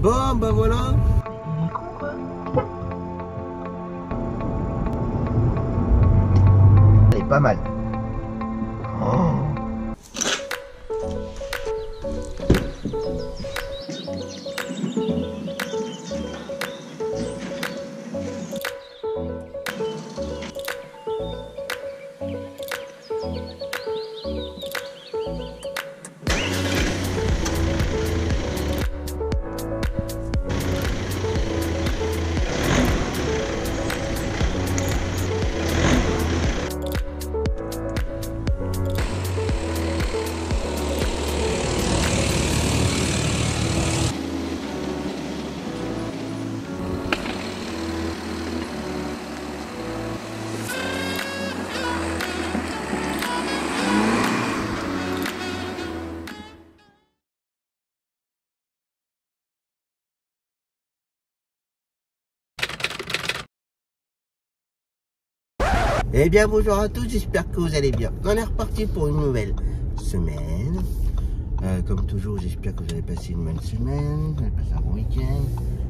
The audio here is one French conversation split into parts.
Bon, bah voilà. Elle est pas mal. Oh. Eh bien bonjour à tous, j'espère que vous allez bien. On est reparti pour une nouvelle semaine. Comme toujours, j'espère que vous allez passer une bonne semaine, vous allez passer un bon week-end,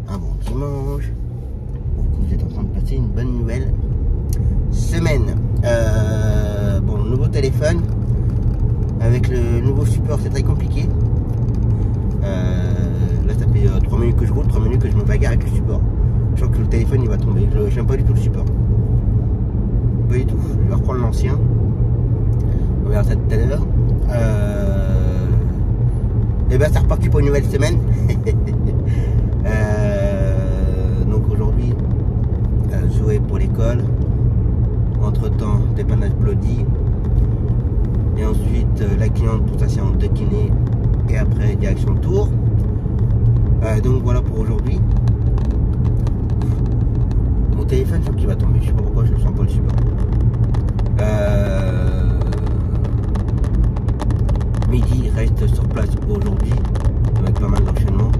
un bon dimanche. Ou que vous êtes en train de passer une bonne nouvelle semaine. Bon, nouveau téléphone. Avec le nouveau support, c'est très compliqué. Là, ça fait 3 minutes que je roule, 3 minutes que je me bagarre avec le support. Je sens que le téléphone il va tomber. Je n'aime pas du tout le support. Pas du tout. Je vais reprendre l'ancien. On verra ça tout à l'heure. Et bien, c'est reparti pour une nouvelle semaine. Donc aujourd'hui, jouer pour l'école. Entre temps, dépannage Bloody. Et ensuite, la cliente pour sa séance de kiné. Et après, direction Tours. Donc voilà pour aujourd'hui. Mon téléphone, je sens qu'il va tomber. Je sais pas pourquoi, je ne sens pas le support. Midi reste sur place aujourd'hui avec pas mal d'enchaînements.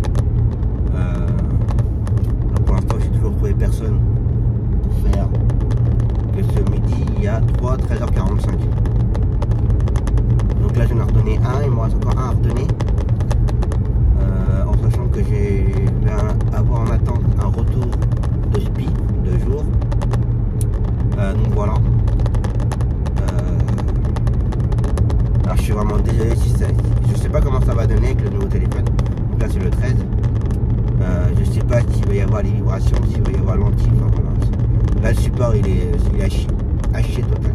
Pour l'instant, j'ai toujours trouvé personne pour faire que ce midi il y a 13h45. Donc là, j'en ai redonné un, il me reste encore un à redonner. En sachant que j'ai avoir en attente un retour de SPI de jour. Donc voilà. Alors je suis vraiment désolé si ça. Je sais pas comment ça va donner avec le nouveau téléphone. Donc là c'est le 13. Je sais pas s'il va y avoir les vibrations, s'il va y avoir l'anti. Enfin voilà. Là le support il est haché total.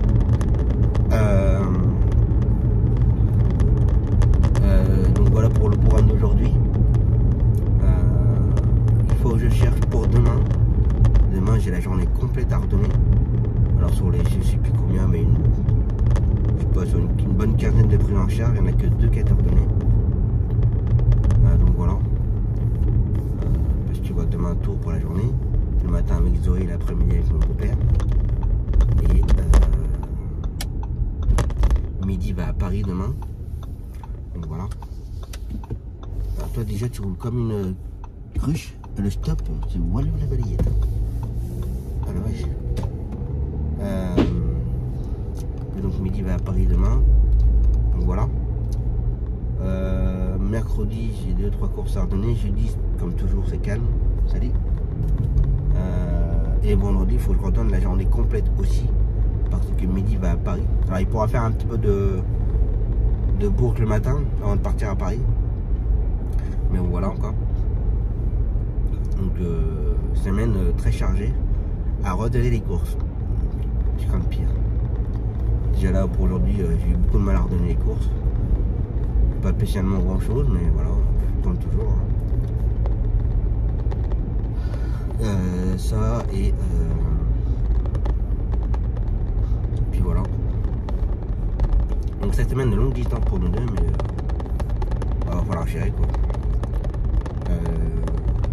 Donc voilà pour le programme d'aujourd'hui. Il faut que je cherche pour demain. Demain j'ai la journée complète à redonner. Alors sur les, je sais plus combien, mais sur une bonne quinzaine de prises en charge, il n'y en a que 2 qui a été redonné. Donc voilà. Parce que tu vois demain un tour pour la journée. Le matin avec Zoé, l'après-midi avec mon beau-père. Et midi va à Paris demain. Donc voilà. Alors toi déjà tu roules comme une cruche. Le stop, c'est Walou la balayette. Alors ouais. Donc midi va à Paris demain. Donc voilà. Mercredi j'ai 2-3 courses à redonner. Jeudi comme toujours c'est calme. Salut. Et vendredi il faut que je redonne la journée complète aussi. Parce que midi va à Paris. Alors il pourra faire un petit peu de bourg le matin avant de partir à Paris. Mais voilà encore. Donc semaine très chargée à redonner les courses. Je crains le pire. Déjà là pour aujourd'hui j'ai eu beaucoup de mal à redonner les courses. Pas spécialement grand chose mais voilà, je tente toujours. Ça et puis voilà. Donc cette semaine de longue distance pour nous deux mais va falloir gérer quoi.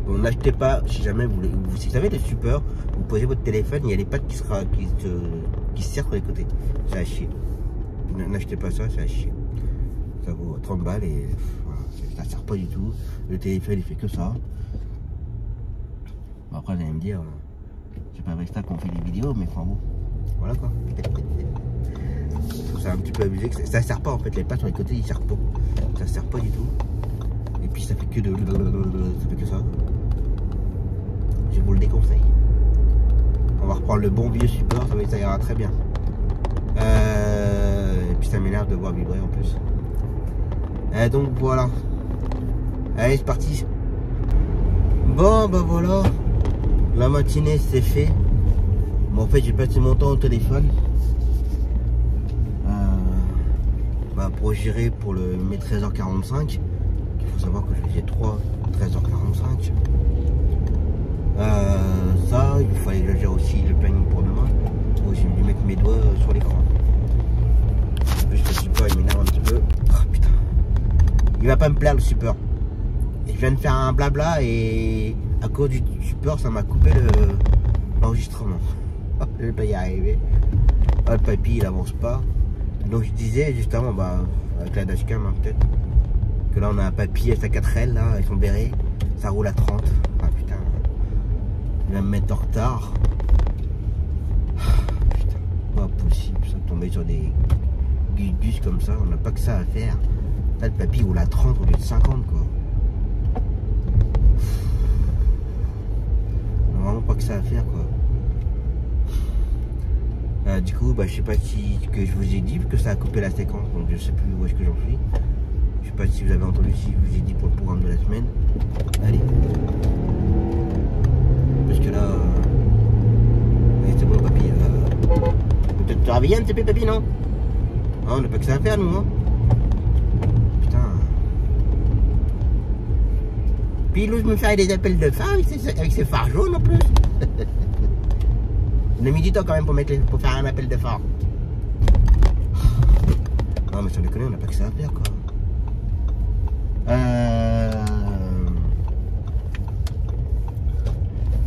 Bon, n'achetez pas si jamais vous savez le support, vous posez votre téléphone, il y a les pattes qui se serrent sur les côtés. C'est à chier. N'achetez pas ça, c'est à chier. Ça vaut 30 balles et voilà, ça sert pas du tout. Le téléphone il fait que ça. Bon, après vous allez me dire, c'est pas avec ça qu'on fait des vidéos, mais enfin bon, voilà quoi. Je trouve ça un petit peu abusé. Ça sert pas en fait, les pattes sur les côtés ils servent pas. Ça sert pas du tout. Et puis ça fait que ça fait que ça. prendre le bon vieux support, ça ira très bien. Et puis ça m'énerve de voir vibrer en plus. Et donc voilà. Allez, c'est parti. Bon bah voilà. La matinée c'est fait. Bon, en fait j'ai passé mon temps au téléphone. Pour gérer pour mes 13h45. Il faut savoir que j'ai 3 13h45. Ça, il fallait que je gère aussi le planning pour demain. J'ai dû mettre mes doigts sur l'écran. En plus, le support il m'énerve un petit peu. Oh putain. Il va pas me plaire le support. Et je viens de faire un blabla et à cause du support, ça m'a coupé l'enregistrement. Je vais pas y arriver. Le papy il avance pas. Donc je disais justement, avec la dashcam hein, peut-être, que là on a un papy à sa 4L, là, avec son béret, ça roule à 30. Ah putain, il va me mettre en retard. Putain, pas possible, ça, tomber sur des gus comme ça, on n'a pas que ça à faire. Là le papy roule à 30 au lieu de 50 quoi. On n'a vraiment pas que ça à faire quoi. Du coup, je sais pas si que je vous ai dit, que ça a coupé la séquence, donc je sais plus où est-ce que j'en suis. Je sais pas si vous avez entendu, si je vous ai dit pour le programme de la semaine. Allez. Parce que là... Allez, c'est bon, papy. Peut-être te réveiller un petit peu, papy, non? Ah, on n'a pas que ça à faire, nous, hein. Putain. Puis il ose me faire des appels de phare avec ses phares jaunes en plus. On a mis du temps quand même pour faire un appel de phare. Non mais sans déconner, on n'a pas que ça à faire quoi.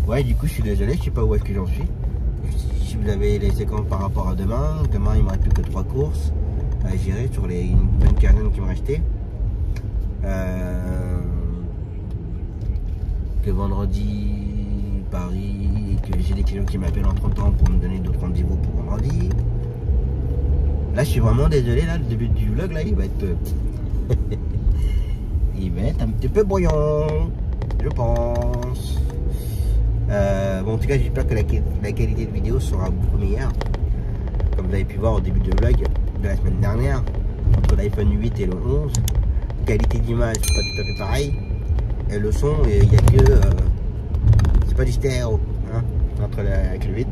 Ouais, du coup je suis désolé, je sais pas où est-ce que j'en suis. Si vous avez les séquences par rapport à demain il me reste plus que 3 courses à gérer sur une bonne quinzaine qui me restait. Que vendredi Paris, et que j'ai des clients qui m'appellent entre temps pour me donner d'autres rendez-vous pour vendredi. Là je suis vraiment désolé, là le début du vlog là il va être il va être un petit peu brouillon, je pense. Bon en tout cas j'espère que la qualité de vidéo sera beaucoup meilleure. Comme vous avez pu voir au début du vlog de la semaine dernière, entre l'iPhone 8 et le 11, qualité d'image c'est pas tout à fait pareil. Et le son, il n'y a que pas du stéréo hein, avec le vide.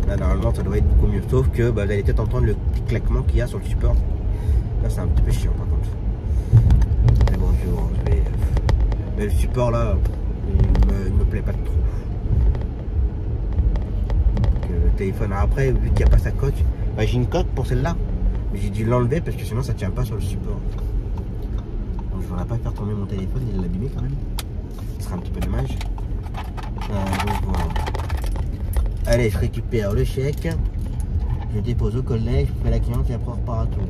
Là normalement ça doit être beaucoup mieux, sauf que vous allez peut-être entendre le petit claquement qu'il y a sur le support. Là c'est un petit peu chiant par contre. Mais bon je vais... Mais le support là il me plaît pas trop. Donc, le téléphone après vu qu'il n'y a pas sa coque, j'ai une coque pour celle-là, mais j'ai dû l'enlever parce que sinon ça tient pas sur le support. Donc je ne voudrais pas faire tomber mon téléphone et l'abîmer quand même. Ce serait un petit peu dommage. Donc voilà. Allez, je récupère le chèque, je dépose au collège, je fais la cliente et après on repart à Tours.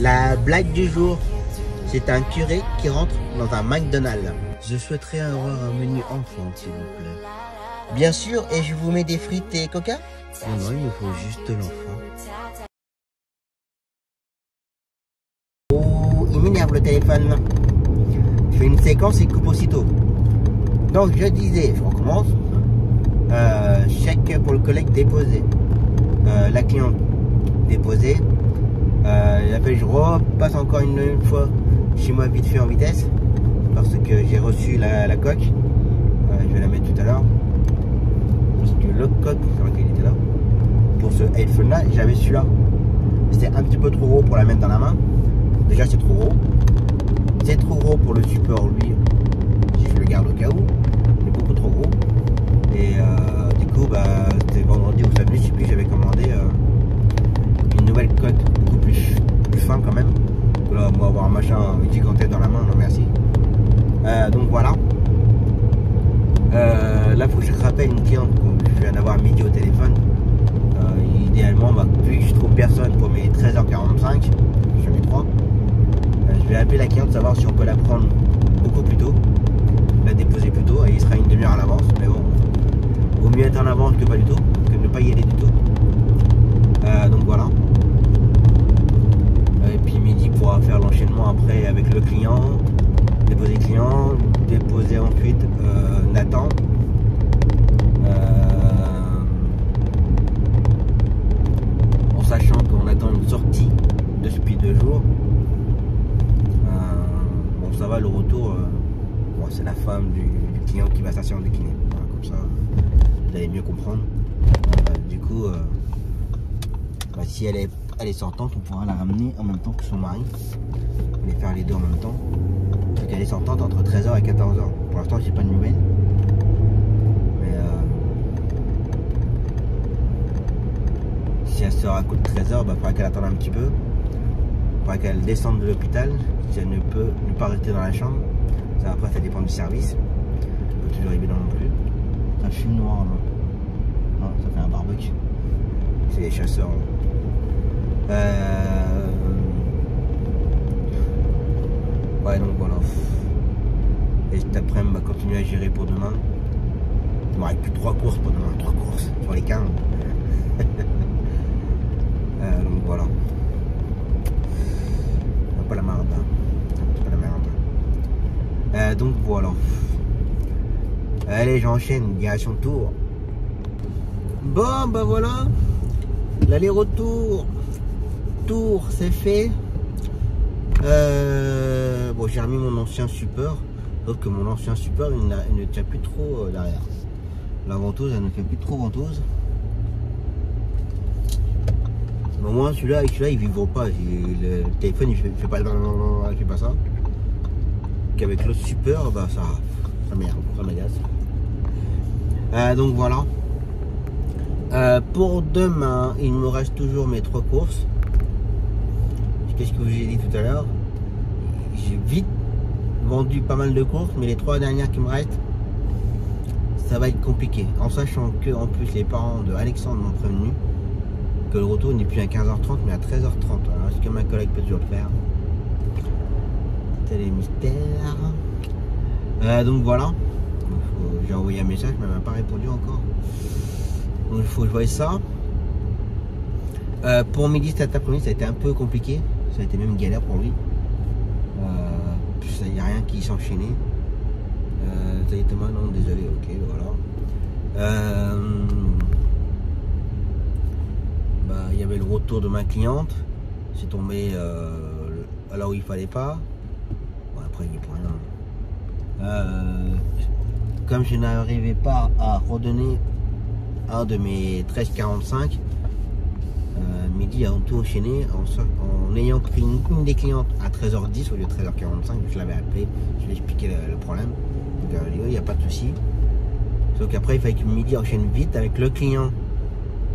La blague du jour, c'est un curé qui rentre dans un McDonald's. Je souhaiterais avoir un menu enfant, s'il vous plaît. Bien sûr, et je vous mets des frites et coca? Non, il me faut juste l'enfant. Oh, il m'énerve le téléphone. Je fais une séquence et coupe aussitôt. Donc je disais, je recommence. Chèque pour le collègue déposé. La cliente déposée. Je repasse encore une fois chez moi vite fait en vitesse. Parce que j'ai reçu la coque. Je vais la mettre tout à l'heure. Parce que l'autre coque, sur laquelle il était là, pour ce headphone là, j'avais celui-là. C'était un petit peu trop gros pour la mettre dans la main. Déjà c'est trop gros. C'est trop gros pour le support lui. Si je le garde au cas où. Il est beaucoup trop gros. Et du coup c'était vendredi ou samedi, je sais plus, j'avais commandé une nouvelle coque beaucoup plus fin quand même. Donc là on va avoir un machin gigantesque dans la main, non merci. Donc voilà. Là faut que je rappelle une cliente que je viens d'avoir midi au téléphone. Idéalement vu que je trouve personne pour mes 13h45, j'en ai 3. Je vais appeler la cliente, savoir si on peut la prendre beaucoup plus tôt, la déposer plus tôt, et il sera une demi-heure à l'avance, mais bon, vaut mieux être en avance que pas du tout, que ne pas y aller du tout. Donc voilà. Et puis midi pourra faire l'enchaînement après avec le client, déposer le client, déposer ensuite Nathan. j'attends une sortie depuis 2 jours. Bon, ça va, le retour, bon, c'est la femme du client qui va s'asseoir du kiné. Voilà, comme ça, vous allez mieux comprendre. Du coup, bah, si elle est sortante, on pourra la ramener en même temps que son mari. Et faire les deux en même temps. Donc elle est sortante entre 13h et 14h. Pour l'instant, j'ai pas de nouvelles. Mais si elle sort à coup de 13h, bah, il faudra qu'elle attende un petit peu. Il faudra qu'elle descende de l'hôpital. Si elle ne peut ne pas rester dans la chambre. Ça, après, ça dépend du service. Ça peut toujours évident non plus. Ça fume noir là. Non, ça fait un barbecue. C'est les chasseurs. Ouais, donc voilà. Et cet après-midi, on va continuer à gérer pour demain. Il ne m'arrête plus 3 courses pour demain. 3 courses sur les 15. Donc voilà. Un peu la merde. Un peu la merde. Donc voilà. Allez, j'enchaîne. Direction Tours. Bon, bah voilà. L'aller-retour. Tours, c'est fait. Bon, j'ai remis mon ancien super. Sauf que mon ancien super, il ne tient plus trop derrière. La ventouse, elle ne fait plus trop ventouse. Mais au moins, celui-là, avec celui-là, il ne vibre pas. Le téléphone, il fait pas ça. Qu'avec l'autre super, bah ça m'énerve, ça m'agace. Donc voilà. Pour demain, il me reste toujours mes 3 courses. Qu'est-ce que j'ai dit tout à l'heure? J'ai vite vendu pas mal de courses, mais les 3 dernières qui me restent, ça va être compliqué. En sachant que, en plus, les parents de Alexandre m'ont prévenu que le retour n'est plus à 15h30, mais à 13h30. Alors, est-ce que ma collègue peut toujours le faire? C'est les mystères. Donc voilà. J'ai envoyé un message, mais elle m'a pas répondu encore. Donc il faut que je voie ça. Pour midi cet après-midi, ça a été un peu compliqué. Ça a été même galère pour lui. Il n'y a rien qui s'enchaînait. Salut Thomas, non, désolé, ok, voilà. Bah, il y avait le retour de ma cliente. C'est tombé là où il fallait pas. Bon, après, il n'y a pour rien. Comme je n'arrivais pas à redonner un de mes 13,45, midi a tout enchaîné en ayant pris une des clientes à 13h10 au lieu de 13h45. Je l'avais appelé, je lui ai expliqué le problème. Donc il n'y a pas de souci. Sauf qu'après il fallait que midi enchaîne vite avec le client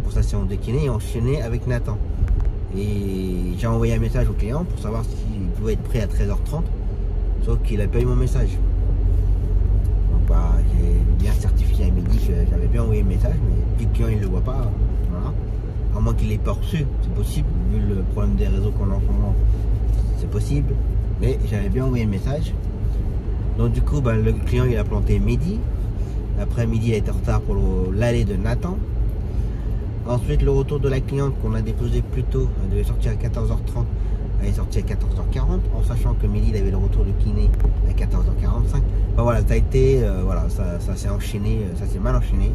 pour sa séance de kiné et enchaîner avec Nathan. Et j'ai envoyé un message au client pour savoir s'il pouvait être prêt à 13h30, sauf qu'il n'a pas eu mon message. Donc bah, j'ai bien certifié à midi que j'avais bien envoyé le message, mais puis le client il ne le voit pas. Voilà. À moins qu'il l'ait pas reçu, c'est possible, vu le problème des réseaux qu'on a en ce moment, c'est possible. Mais j'avais bien envoyé le message. Donc du coup, bah, le client il a planté midi. Après midi, il a été en retard pour l'aller de Nathan. Ensuite, le retour de la cliente qu'on a déposé plus tôt, elle devait sortir à 14h30, elle est sortie à 14h40, en sachant que midi, il avait le retour du kiné à 14h45. Bah, voilà, ça a été, voilà, ça s'est enchaîné, ça s'est mal enchaîné.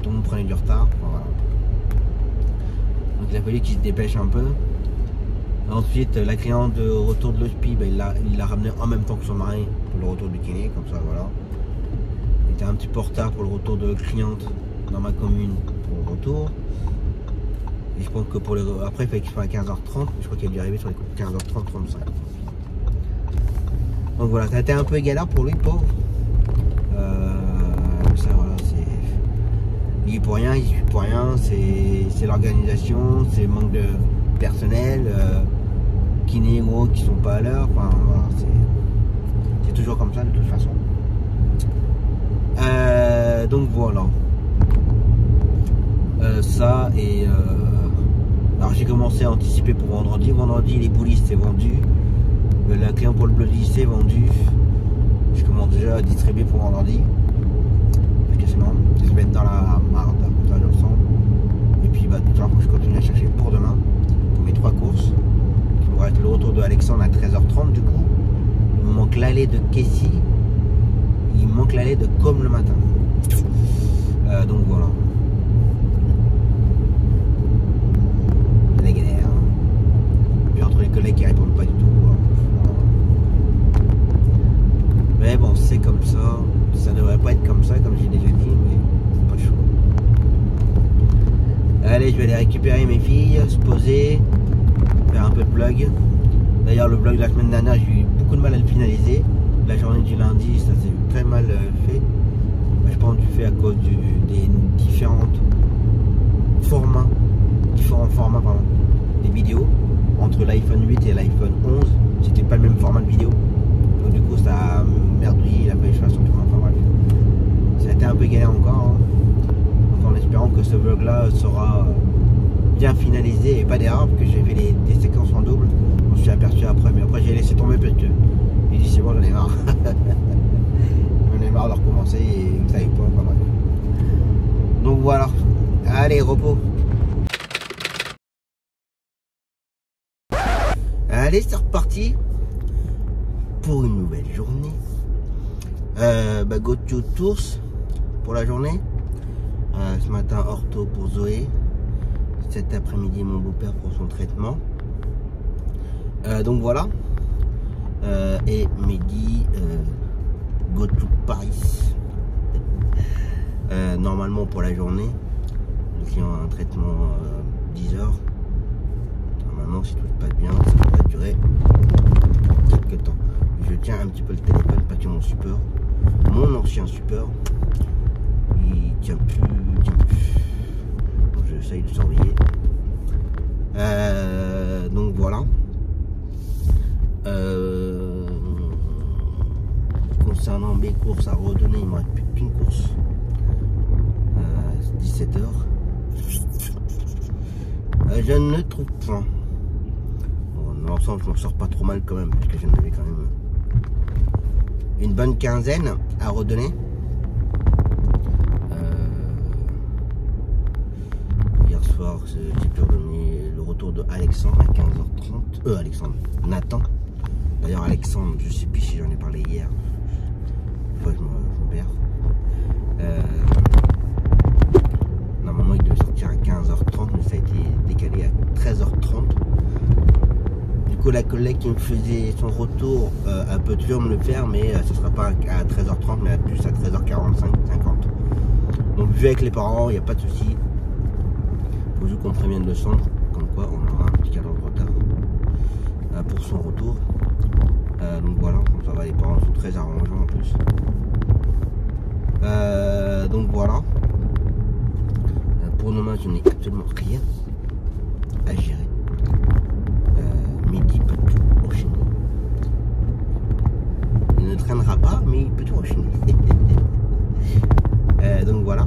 Tout le monde prenait du retard. Voilà. Donc il a fallu qu'il se dépêche un peu. Ensuite, la cliente de retour de l'hospi, bah, il l'a ramené en même temps que son mari pour le retour du kiné, comme ça, voilà. Il était un petit peu en retard pour le retour de cliente dans ma commune pour le retour. Et je pense que pour les... après, il fallait qu'il soit à 15h30, je crois qu'il a dû arriver sur les coups de 15h30, 35. Donc voilà, ça a été un peu galère pour lui, pauvre. Ça, voilà, c'est... Il est pour rien, il suit pour rien, c'est l'organisation, c'est le manque de personnel, kiné ou autres qui sont pas à l'heure, enfin voilà, c'est toujours comme ça de toute façon. Donc voilà. Ça et alors j'ai commencé à anticiper pour vendredi. Vendredi les boulistes c'est vendu. La client pour le bloody c'est vendu. Je commence déjà à distribuer pour vendredi. Parce que sinon je vais être dans la marde, ça je le sens. Et puis bah tout à l'heure je continue à chercher pour demain. Pour mes 3 courses. Il me reste le retour de Alexandre à 13h30 du coup. Il me manque l'aller de Kessie. Il me manque l'aller de Comme le matin. Donc voilà. La galère. collègues qui répondent pas du tout. Mais bon, c'est comme ça. Ça devrait pas être comme ça, comme j'ai déjà dit, mais pas de choix. Allez, je vais aller récupérer mes filles, se poser, faire un peu de vlog. D'ailleurs, le vlog de la semaine dernière, j'ai eu beaucoup de mal à le finaliser. La journée du lundi, ça s'est très mal fait. Je pense du fait à cause des différents formats des vidéos. Entre l'iPhone 8 et l'iPhone 11, c'était pas le même format de vidéo. Donc du coup, ça a merdouillé, il a fallu que je fasse autrement. Enfin bref, ça a été un peu galère encore. Hein. Donc, en espérant que ce vlog là sera bien finalisé et pas d'erreur, parce que j'ai fait des séquences en double. Je me suis aperçu après, mais après j'ai laissé tomber parce que j'ai dit c'est bon, j'en ai marre. J'en ai marre de recommencer et ça y est pas. Enfin bref. Donc voilà, allez, repos. Allez, c'est reparti pour une nouvelle journée. Go to Tours pour la journée. Ce matin, ortho pour Zoé. Cet après-midi, mon beau-père pour son traitement. Donc voilà. Et midi, go to Paris. Normalement pour la journée. Le client a un traitement 10 heures. Normalement, si tout se passe bien, ça devrait durer quelques temps. Je tiens un petit peu le téléphone parce que mon ancien support, il tient plus. Donc j'essaye de surveiller. Donc voilà. Concernant mes courses à redonner, il ne me reste plus qu'une course. 17 heures. Je ne trouve point. Dans l'ensemble, je m'en sors pas trop mal quand même, parce que j'en avais quand même une bonne quinzaine à redonner. Hier soir, j'ai pu redonner le retour de Alexandre à 15h30. Nathan. D'ailleurs, Alexandre, je sais plus si j'en ai parlé hier. Des fois, je me perds. Normalement, il devait sortir à 15h30, mais ça a été décalé à 13h30. Du coup, la collègue qui me faisait son retour peut toujours me le faire, mais ce ne sera pas à 13h30, mais plus à 13h45, 50. Donc, vu avec les parents, il n'y a pas de souci. Il faut juste qu'on prévienne le centre, comme quoi on aura un petit quart d'heure de retard pour son retour. Donc voilà, ça va, les parents sont très arrangeants en plus. Donc voilà. Pour le moment, je n'ai absolument rien à gérer. Midi peut tout enchaîner. Il ne traînera pas, mais il peut tout enchaîner. Donc voilà.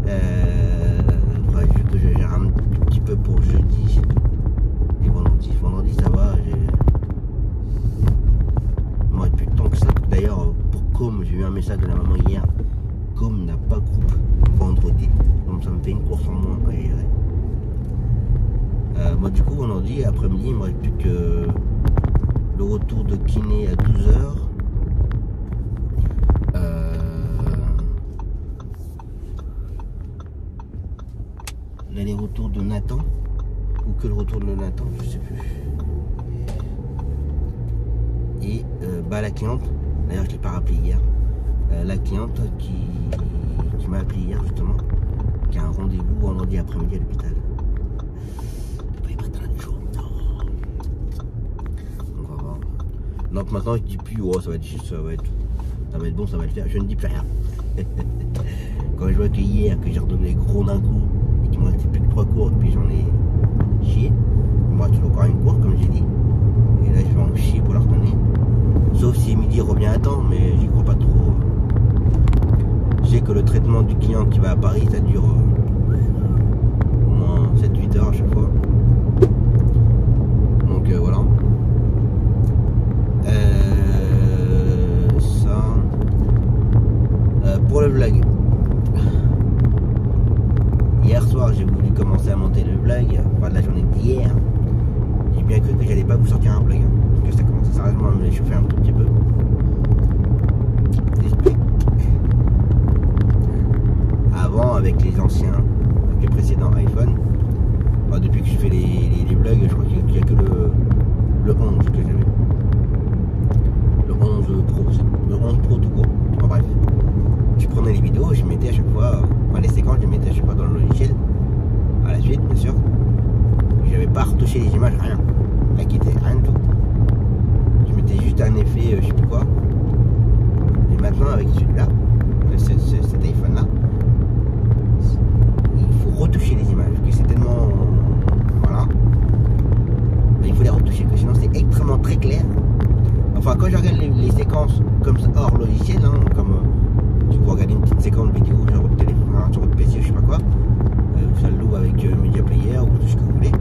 Il faudrait juste que je gère un petit peu pour jeudi et vendredi. Vendredi, ça va. Moi, plus de temps que ça. D'ailleurs, pour Com, j'ai eu un message de la maman hier. Com n'a pas groupe vendredi. Donc ça me fait une course en moins à gérer. Moi du coup vendredi après-midi il me reste plus que le retour de kiné à 12h. L'aller-retour de Nathan. Ou que le retour de Nathan, je sais plus. Et la cliente, d'ailleurs je l'ai pas rappelé hier. La cliente qui m'a appelé hier justement, qui a un rendez-vous vendredi après-midi à l'hôpital. Donc on va voir. Donc maintenant je dis plus oh ça va être bon, ça va le faire. Je ne dis plus rien. Quand je vois que hier que j'ai redonné gros d'un coup et qu'il me restait plus que 3 cours et puis j'en ai chié. Il me reste toujours encore une course comme j'ai dit. Et là je vais en chier pour la redonner. Sauf si midi revient à temps, mais j'y crois pas trop. Je sais que le traitement du client qui va à Paris, ça dure au moins 7-8 heures à chaque fois. Donc voilà. Pour le vlog. Hier soir, j'ai voulu commencer à monter le vlog, enfin de la journée d'hier. J'ai bien cru que j'allais pas vous sortir un vlog. Parce que ça commence sérieusement à me réchauffer un tout petit peu. Avant, avec les anciens, avec les précédents iPhone, depuis que je tournais les vidéos, je mettais à chaque fois, enfin les séquences, je les mettais à chaque fois dans le logiciel, à la suite bien sûr. Je n'avais pas retouché les images, rien, la quitté, rien du tout. Je mettais juste un effet, je sais plus quoi. Et maintenant avec celui-là, cet iPhone là, il faut retoucher les images, parce que c'est tellement, voilà, il faut les retoucher, parce que sinon c'est extrêmement très clair. Enfin, quand je regarde les séquences comme ça, hors logiciel, hein, comme si vous regardez une petite séquence vidéo sur votre téléphone, hein, sur votre PC, je sais pas quoi, ça le loue avec Media Player ou tout ce que vous voulez.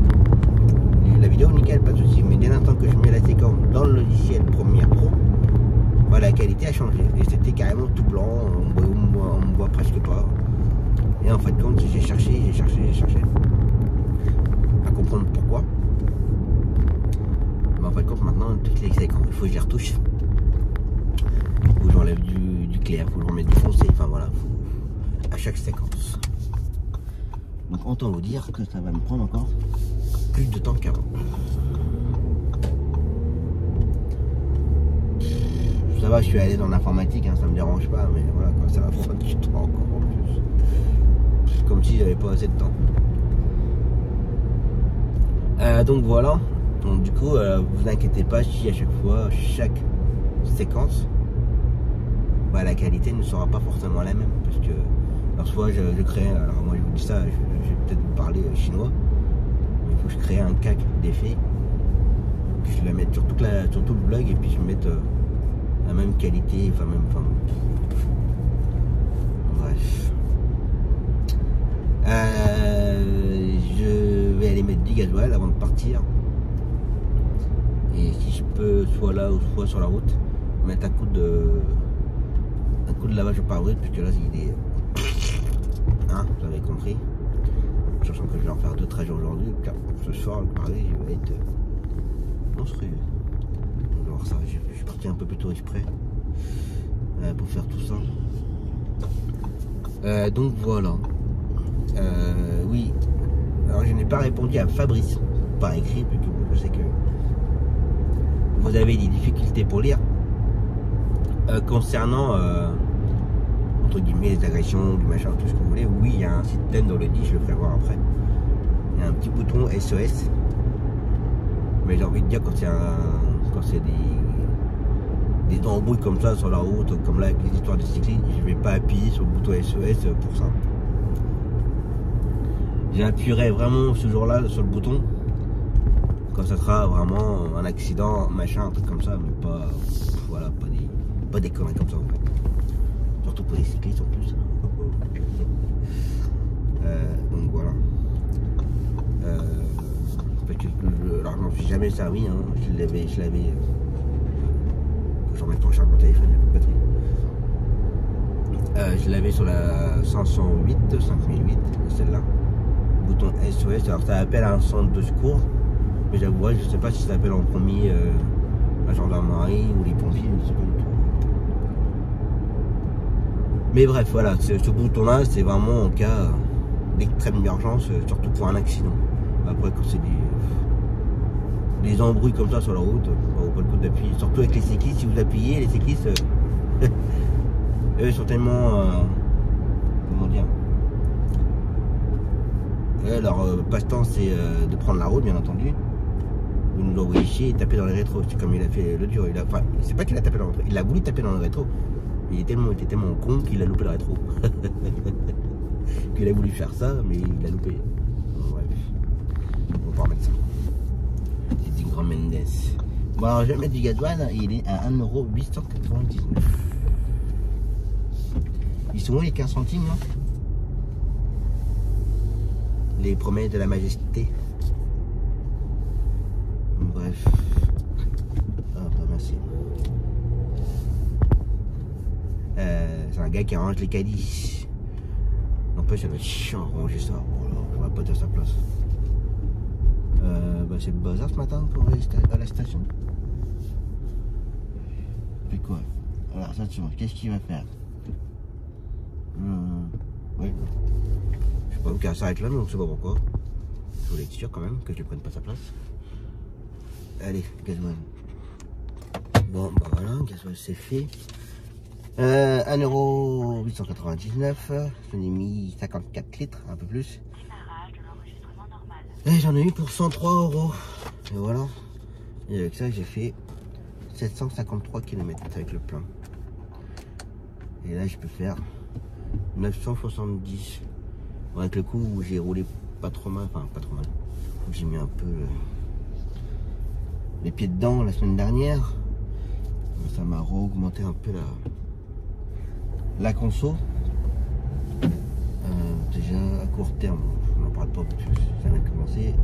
La vidéo, nickel, pas de souci. Mais dès l'instant que je mets la séquence dans le logiciel Premiere Pro, voilà, la qualité a changé. Et c'était carrément tout blanc, on me voit presque pas. Et en fait, compte, j'ai cherché à comprendre pourquoi. En fait, compte maintenant, toutes les séquences, il faut que je les retouche. Il faut que j'enlève du clair, il faut que je remette du foncé, enfin voilà, à chaque séquence. Donc autant vous dire que ça va me prendre encore plus de temps qu'avant. Ça va, je suis allé dans l'informatique, hein, ça me dérange pas, mais voilà quoi, ça va prendre du temps encore en plus. Comme si j'avais pas assez de temps. Donc voilà. Donc du coup, vous inquiétez pas si à chaque fois, chaque séquence, bah, la qualité ne sera pas forcément la même. Parce que parfois je crée, alors moi je vous dis ça, je vais peut-être vous parler chinois, mais il faut que je crée un cac d'effet, que je la mette sur, sur tout le blog et puis je mette la même qualité, enfin même, bref. Je vais aller mettre du gasoil avant de partir. Et si je peux, soit là ou soit sur la route, mettre un coup de lavage au pare-brise, puisque là il est, hein, vous avez compris. Sachant que je vais en faire 2 trajets aujourd'hui, car ce soir le pare-brise il va être monstrueux. On va voir ça, je suis parti un peu plus tôt exprès pour faire tout ça. Donc voilà. Oui. Alors je n'ai pas répondu à Fabrice par écrit, plutôt. Je sais que vous avez des difficultés pour lire concernant entre guillemets les agressions, du machin, tout ce que vous voulez. Oui, il y a un système dans le dit, je le ferai voir après. Il y a un petit bouton SOS, mais j'ai envie de dire quand c'est des embrouilles comme ça sur la route, comme là avec les histoires de cyclistes, je vais pas appuyer sur le bouton SOS pour ça. J'appuierai vraiment ce jour-là sur le bouton quand ça sera vraiment un accident, machin, un truc comme ça, mais pas, voilà, pas des conneries comme ça en fait. Surtout pour les cyclistes en plus. Donc voilà. Alors je m'en suis jamais servi, hein. Je l'avais. J'en mets pour charge mon téléphone, il n'y a pas de batterie. Je l'avais sur la 508, 5008, celle-là. Bouton SOS, alors ça appelle à un centre de secours. Mais j'avoue, je sais pas si ça appelle en premier la gendarmerie ou les pompiers, je sais pas du tout. Mais bref, voilà, ce bouton-là, c'est vraiment en cas d'extrême urgence, surtout pour un accident. Après, quand c'est des embrouilles comme ça sur la route, ça vaut pas le coup d'appuyer. Surtout avec les cyclistes, si vous appuyez, les cyclistes, eux sont tellement, comment dire, leur passe-temps, c'est de prendre la route, bien entendu. Vous nous l'envoyez chier et taper dans les rétros. C'est comme il a fait le dur. Enfin, c'est pas qu'il a tapé dans le rétro, il a voulu taper dans le rétro. Il était tellement con qu'il a loupé le rétro. Qu'il a voulu faire ça, mais il a loupé. Bon, bref. On va pas remettre ça. C'est du grand Mendes. Bon, alors je vais mettre du gasoil. Il est à 1,899 €. Ils sont où les 15 centimes là? Les promesses de la majesté. Bref. Ah bah merci. C'est un gars qui arrange les caddies. N'empêche, ça va être chiant à ranger ça. Oh là, on va pas être à sa place. Bah c'est le bazar ce matin pour aller à la station. Puis quoi? Alors ça, qu'est-ce qu'il va faire? Oui. Je sais pas où qu'elle s'arrête là, mais on ne sait pas pourquoi. Je voulais être sûr quand même que je ne prenne pas sa place. Allez, gasoil. Bon, bah voilà, gasoil c'est fait. 1,899 €. J'en ai mis 54 litres, un peu plus. Et j'en ai eu pour 103 €. Et voilà. Et avec ça, j'ai fait 753 km avec le plein. Et là, je peux faire 970. Avec le coup où j'ai roulé pas trop mal. Enfin, pas trop mal. J'ai mis un peu les pieds dedans la semaine dernière. Ça m'a augmenté un peu la conso. Déjà à court terme, on n'en parle pas parce que ça vient de commencer.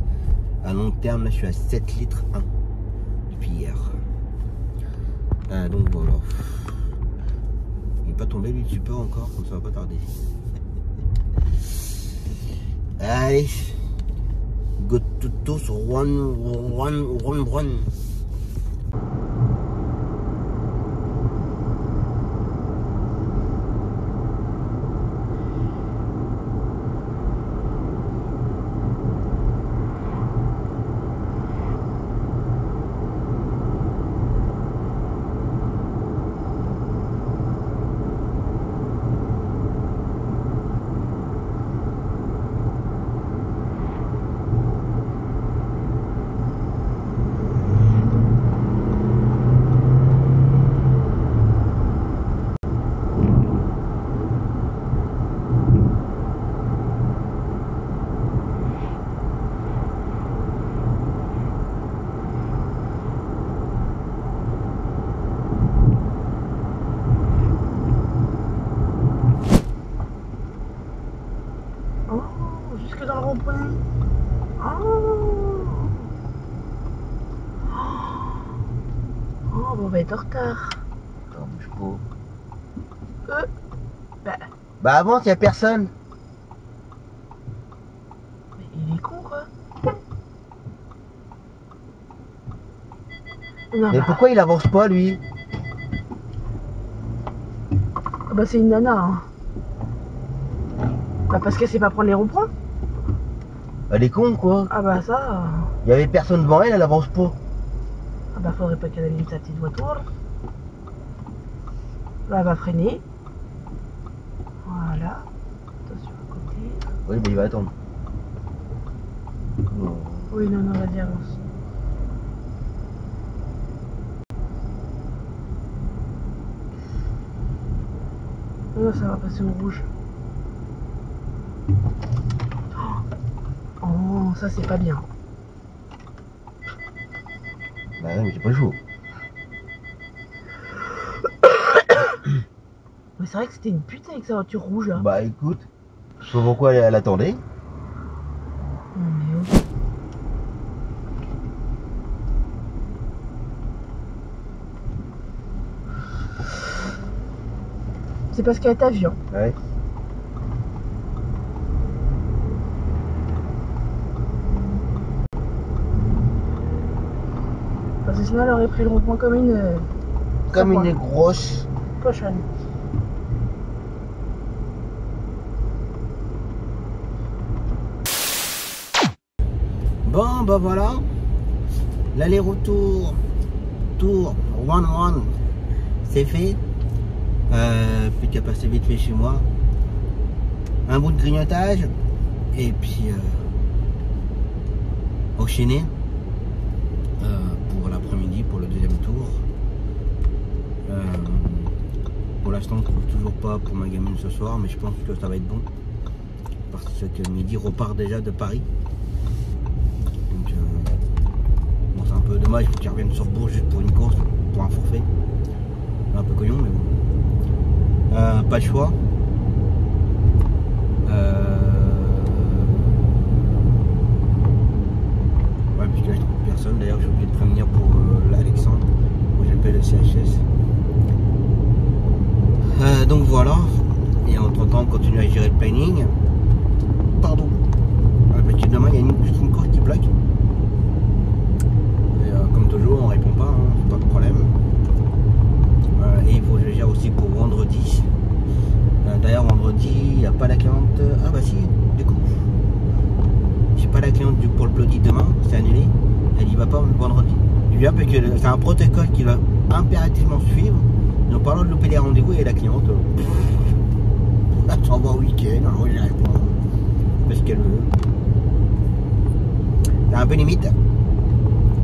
À long terme, là je suis à 7 litres 1 depuis hier. Donc voilà. Il n'est pas tombé lui dessus pas encore, donc ça va pas tarder. Allez, go to toast, run. Jusque dans le rond-point. Oh, bon, on va être en retard. Attends, bouge pas. Bah avance, il n'y a personne. Mais il est con quoi. Non, Mais pourquoi il avance pas lui? Bah c'est une nana hein. Bah parce qu'elle sait pas prendre les ronds-points. Elle est con quoi. Ah bah ça. Il y avait personne devant elle, elle avance pas. Ah bah faudrait pas qu'elle allume sa petite voiture. Là elle va freiner. Voilà. Attention à côté. Oui, mais il va attendre. Non. Oui non vas-y avance. Non ça va passer au rouge. Oh ça c'est pas bien. Bah non mais j'ai pas le choix. Mais c'est vrai que c'était une pute avec sa voiture rouge là. Bah écoute, je sais pas pourquoi elle attendait. Non mais oh. C'est parce qu'elle est à viande. Ouais. Parce que sinon elle aurait pris le rond-point comme une... Comme une grosse cochonne. Bon bah voilà. L'aller-retour tour 1-1 c'est fait. Plus qu'à passer vite fait chez moi. Un bout de grignotage. Et puis enchaîner pour l'après-midi, pour le deuxième tour. Pour l'instant, je ne trouve toujours pas pour ma gamine ce soir, mais je pense que ça va être bon. Parce que Midi repart déjà de Paris. Donc, bon, c'est un peu dommage qu'il revienne sur Bourg juste pour une course, pour un forfait. Un peu couillon, mais bon. Pas le choix. Ouais, puisque là je trouve personne. D'ailleurs, j'ai oublié de prévenir pour l'Alexandre, où j'appelle le CHS. Donc voilà. Et entre temps, on continue à gérer le planning. Pardon. Parce que demain, il y a une course qui bloque. Et comme toujours, on répond pas, hein, pas de problème. Et il faut que je gère aussi pour vendredi. D'ailleurs, vendredi, il n'y a pas la cliente. Ah bah si, du coup. J'ai pas la cliente pour le Bloody demain, c'est annulé. Elle y va pas vendredi. Parce que c'est un protocole qui va impérativement suivre. Donc parlant de louper les rendez-vous et la cliente, elle s'en va au week-end, alors je réponds parce qu'elle veut. C'est un peu limite.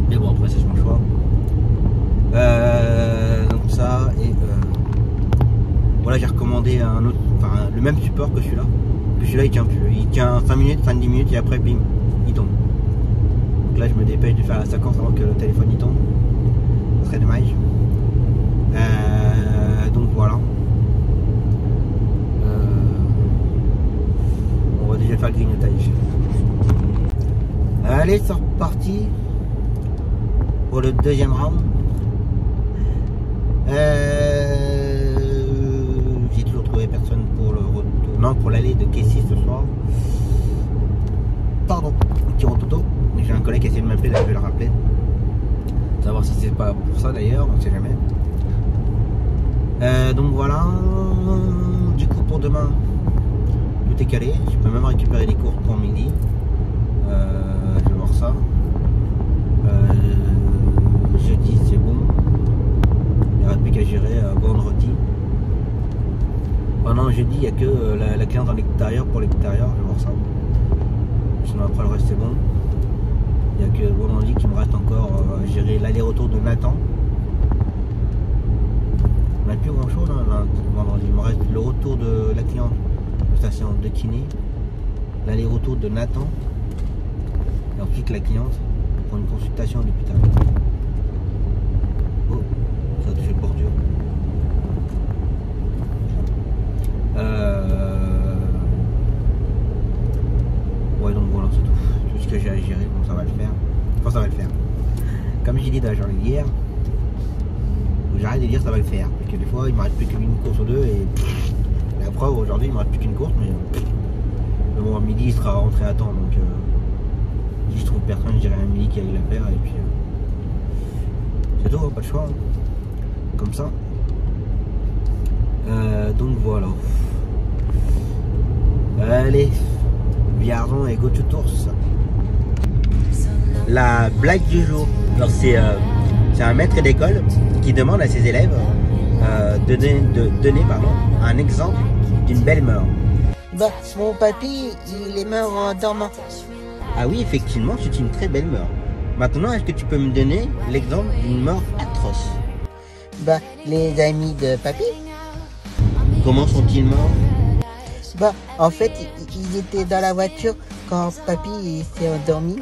Mais bon, après, c'est son choix. Donc ça, et voilà, j'ai recommandé un autre, enfin le même support que celui-là. Que celui-là, il tient plus. Il tient 5 minutes, 5-10 minutes, et après, bim, il tombe. Donc là, je me dépêche de faire la séquence avant que le téléphone y tombe. Ce serait dommage. Donc voilà. On va déjà faire le grignotage. Allez, c'est reparti pour le deuxième round. J'ai toujours trouvé personne pour le retour. Non, pour l'aller de Casey ce soir. Pardon, petit rototo. J'ai un collègue qui essaie de m'appeler, là je vais le rappeler. Savoir si c'est pas pour ça d'ailleurs, on sait jamais. Donc voilà. Du coup pour demain, tout est calé. Je peux même récupérer les cours pour midi. Je vais voir ça. Jeudi c'est bon. Il n'y aura plus qu'à gérer vendredi. Oh non, jeudi il n'y a que la cliente en extérieur pour l'extérieur, je vais voir ça. Sinon après le reste c'est bon. Il n'y a que vendredi qui me reste encore à gérer l'aller-retour de Nathan. On n'a plus grand chose hein, vendredi. Il me reste le retour de la cliente de station de kiné, l'aller-retour de Nathan et ensuite la cliente pour une consultation à l'hôpital. Oh, ça a touché le bordure. Ouais, donc voilà, c'est tout ce que j'ai à gérer. Bon, ça va le faire. Enfin, ça va le faire. Comme j'ai dit dans la journée d'hier, j'arrête de dire ça va le faire. Parce que des fois, il ne me reste plus qu'une course ou deux. Et la preuve, aujourd'hui, il ne me reste plus qu'une course. Mais bon, à midi, il sera rentré à temps. Donc, si je trouve personne, je dirai à midi qu'il y a la faire. Et puis, c'est tout, pas de choix. Hein. Comme ça. Donc voilà. Allez, Viardon et Go to Tours. La blague du jour. Alors c'est un maître d'école qui demande à ses élèves de donner un exemple d'une belle mort. Bah, mon papy, il est mort en dormant. Ah oui, effectivement, c'est une très belle mort. Maintenant, est-ce que tu peux me donner l'exemple d'une mort atroce? Bah, les amis de papy. Comment sont-ils morts? Bah, en fait, ils étaient dans la voiture quand papy s'est endormi.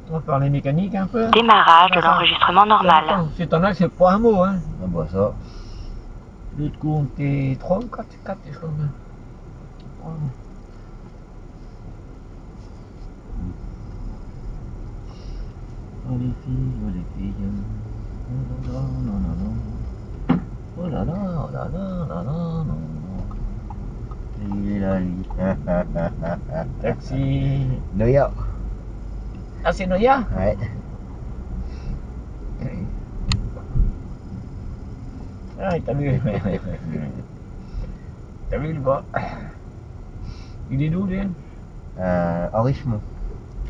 On va parler mécanique un peu. Démarrage de l'enregistrement normal. C'est en a, c'est pas un mot, hein. Ah bah ça. L'autre coup, on était 3 ou 4, je crois. Oh les filles. Oh là là, oh là là, non. Il est là, lui. Taxi. Noya. Ah, c'est Noya? Ouais. Ah, t'as vu. T'as vu le bas? Il est d'où, lui? En Richemont.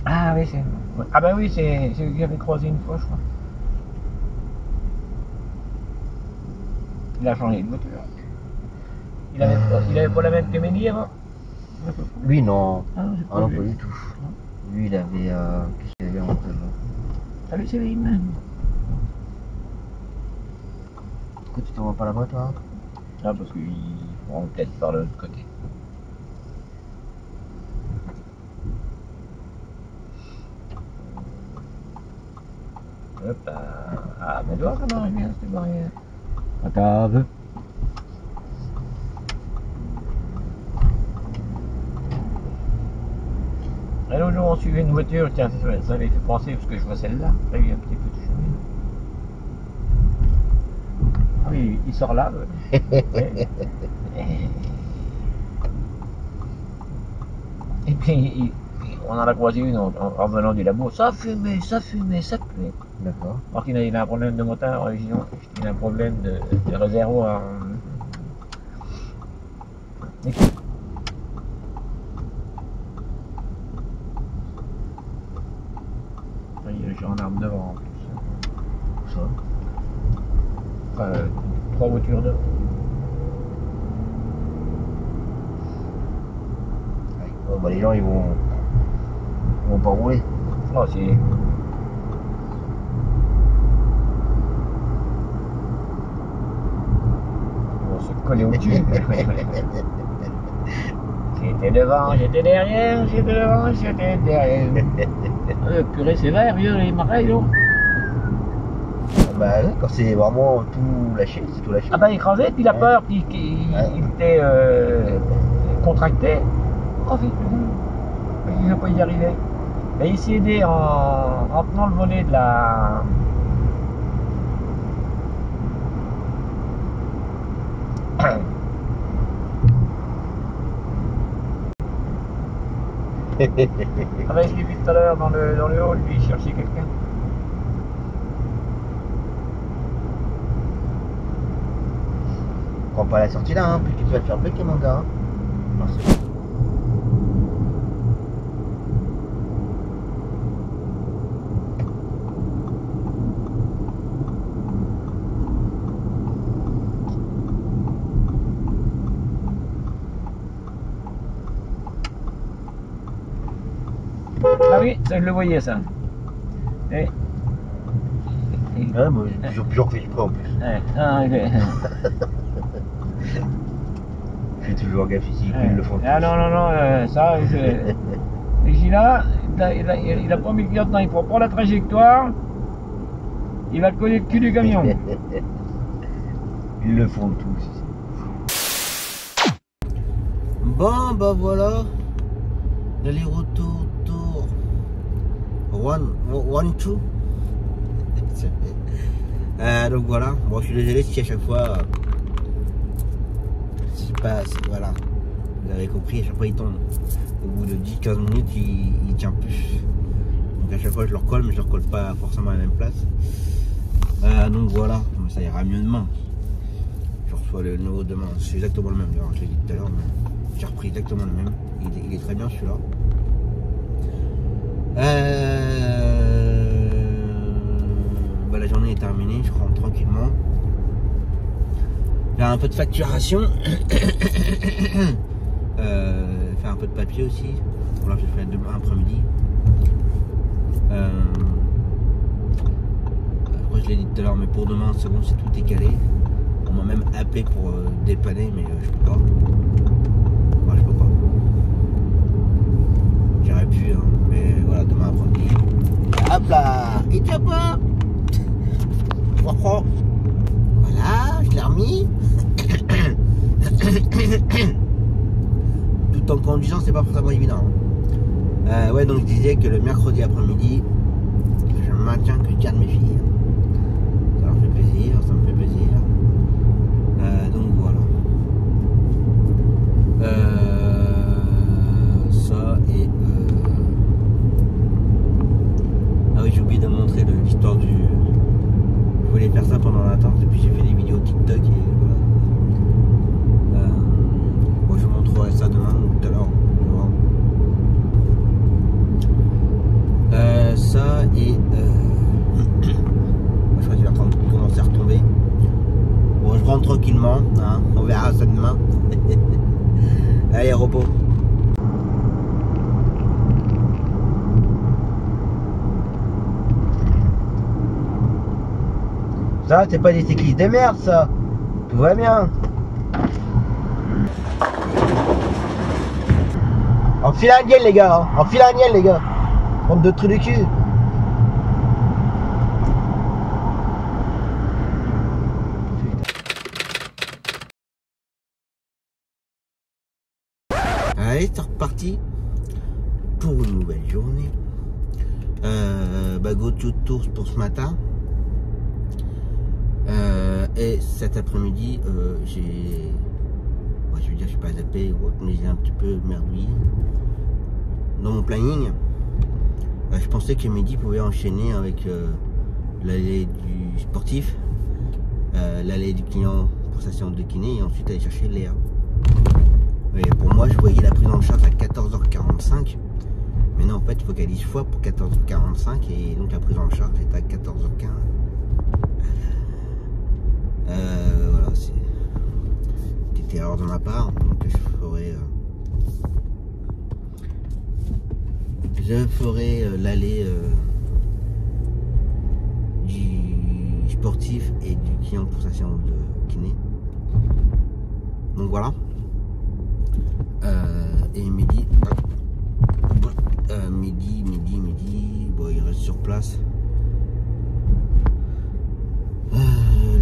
Ah oui, c'est... Ah ben oui, c'est celui que j'avais croisé une fois, je crois. Il a changé de voiture. Il avait pas la même que Mélie avant? Lui, non. Ah non, Ah non, pas du tout. Lui, il avait... qu'est-ce qu'il avait en tête? Salut Céline. Pourquoi tu t'en vas pas là-bas, toi? Ah, parce qu'ils vont peut-être par l'autre côté. Hop là. Ah, mais toi, comment elle vient, cette barrière? Attends un peu. Et l'autre jour, on suivait une voiture, tiens, ça m'avait fait penser, parce que je vois celle-là. Là, il y a un petit peu de chemin. Ah oui, il sort là. Ouais. Et puis, on en a croisé une en revenant du labo. Ça fumait. D'accord. Alors qu'il a un problème de moteur, il a un problème de réservoir. voitures en arme devant en plus. Ça. Enfin, 3 voitures devant. Oh, bah, les gens ils vont pas rouler. Non, c'est. On se coller au cul. J'étais devant, j'étais derrière, j'étais devant, j'étais derrière. Purée, c'est vert, vieux, les marais, non? Bah quand c'est vraiment tout lâché, c'est tout lâché. Ah bah écrasé, puis la peur, puis il était contracté. Oh vite, il ne va pas y arriver. Et il s'est aidé en tenant le volet de la... Ah bah je l'ai vu tout à l'heure dans le hall, lui il cherchait quelqu'un. Prends pas la sortie là, hein, puis tu vas te faire bloquer mon gars. Hein. Merci. Ah oui, ça je le voyais ça. Et... Ouais, moi j'ai toujours fait exprès en plus. Je fais toujours gaffe ici, ils le font. Ah non, non, non, ça, le Gila, il a pas mis le clignotant, il prend pas la trajectoire, il va te coller le cul du camion. Ils le font tous. Bon, bah voilà. L'aller-retour, tour. 1-2. Donc voilà, bon je suis désolé si à chaque fois c'est pas, voilà, vous avez compris, à chaque fois il tombe au bout de 10-15 minutes il tient plus, donc à chaque fois je le recolle mais je le recolle pas forcément à la même place. Donc voilà, ça ira mieux demain, je reçois le nouveau demain, c'est exactement le même d'ailleurs, je l'ai dit tout à l'heure, mais j'ai repris exactement le même, il est très bien celui-là. Bah, la journée est terminée, je rentre tranquillement. Faire un peu de facturation. Faire un peu de papier aussi. Bon, là je vais faire demain après-midi. Après je l'ai dit tout à l'heure, mais pour demain c'est bon, c'est tout décalé. On m'a même appelé pour dépanner, mais je peux pas. Moi je peux pas. J'aurais pu, hein, mais voilà, demain après-midi. Hop là, et tiens pas. Voilà, je l'ai remis. Tout en conduisant, c'est pas forcément évident. Ouais, donc je disais que le mercredi après-midi, je maintiens que je garde mes filles. Ça leur fait plaisir, ça me fait plaisir. Donc voilà. Ça et... Ah oui, j'ai oublié de montrer l'histoire du... Je voulais faire ça pendant l'attente et puis j'ai fait des vidéos TikTok et voilà. Bon, je vous montrerai ça demain ou tout à l'heure. Ça et je crois qu'il est en train de commencer à retomber. Bon, je rentre tranquillement, hein. On verra ça demain. Allez, repos. Ça, c'est pas des cyclistes de merde, ça. Tout va bien. Enfile un niel, les gars. Hein. Enfile un niel, les gars. Bande de trucs de cul. Allez, c'est reparti pour une nouvelle journée. Go to tours pour ce matin. Et cet après-midi, j'ai... Ouais, je veux dire, je suis pas zappé ou autre, mais j'ai un petit peu merdouillé. Dans mon planning, je pensais que midi pouvait enchaîner avec l'allée du sportif, l'allée du client pour sa séance de kiné et ensuite aller chercher Léa. Et pour moi, je voyais la prise en charge à 14h45, Mais non, en fait, il faut qu'elle dise fois pour 14h45 et donc la prise en charge est à 14h15. Voilà, c'est une petite erreur de ma part. Donc je ferai l'aller du sportif et du client pour sa séance de kiné. Donc voilà. Et midi, bon, il reste sur place.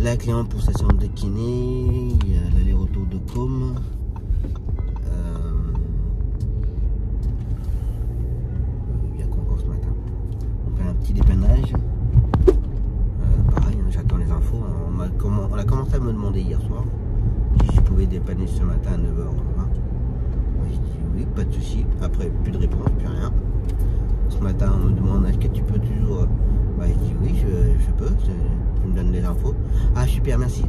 La cliente pour sa séance de kiné, il y a l'aller-retour de com. Il y a quoi encore ce matin? On fait un petit dépannage. Pareil, j'attends les infos. On a commencé à me demander hier soir si je pouvais dépanner ce matin à 9h20. J'ai dit oui, pas de souci. Après, plus de réponse, plus rien. Ce matin, on me demande est-ce que tu peux toujours. Bah, je dis oui, je peux. Tu me donnes les infos. Ah, super, merci.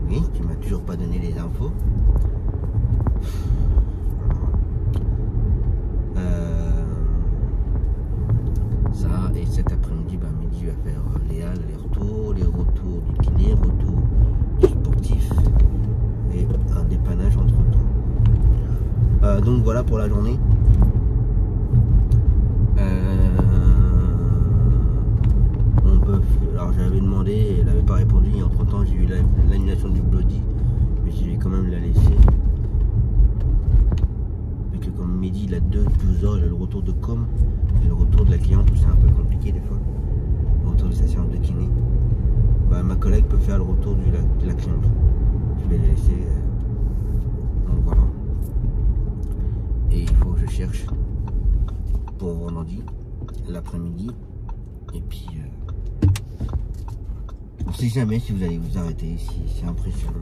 Oui, tu m'as toujours pas donné les infos. Ça, et cet après-midi, bah, midi, je vais faire les retours du kiné, retour du sportif et un dépannage entre temps. Donc voilà pour la journée. Alors j'avais demandé, elle n'avait pas répondu, et entre temps j'ai eu l'annulation du Bloody, mais je vais quand même la laisser. Vu que comme midi il a 12h, il a le retour de com et le retour de la cliente, c'est un peu compliqué des fois. Le retour de sa séance de kiné. Bah, ma collègue peut faire le retour de la cliente. Je vais la laisser. Donc voilà. Et il faut que je cherche pour vendredi, l'après-midi. Et puis on sait jamais si vous allez vous arrêter ici, c'est impressionnant.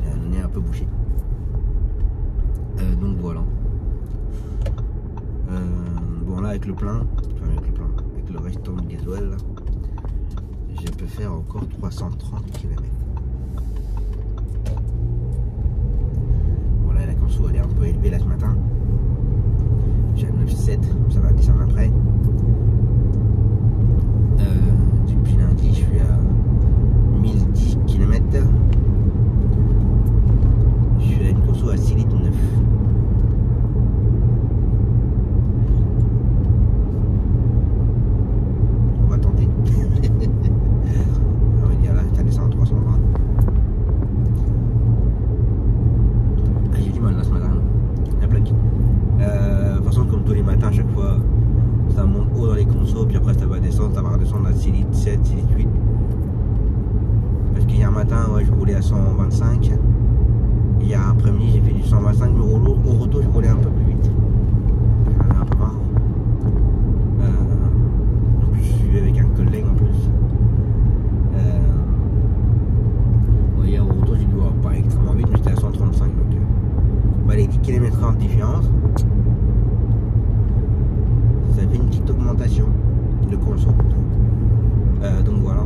J'ai un nez un peu bouché. Donc voilà. Bon là avec le plein, avec le restant de gasoil, là, je peux faire encore 330 km. La conso elle est un peu élevée là ce matin. J'ai un 9,7, ça va descendre après. Depuis lundi je suis à 1010 km. Je suis à une conso à 6 litres 9. On va tenter. On va dire là ça descend à 320. Ce matin, la plaque. De toute façon, comme tous les matins, à chaque fois, ça monte haut dans les consos, puis après ça va descendre, ça va redescendre à 6 litres 7, 6 litres 8. Parce qu'hier matin, ouais, je roulais à 125. Hier après-midi, j'ai fait du 125, mais au retour, je roulais un peu plus vite. J'en avais un peu marre. En plus, je suis avec un collègue en plus. Hier au retour, j'ai dû pas extrêmement vite, mais j'étais à 135. Donc, bah, les 10 km de différence, ça fait une petite augmentation de conso. Donc voilà.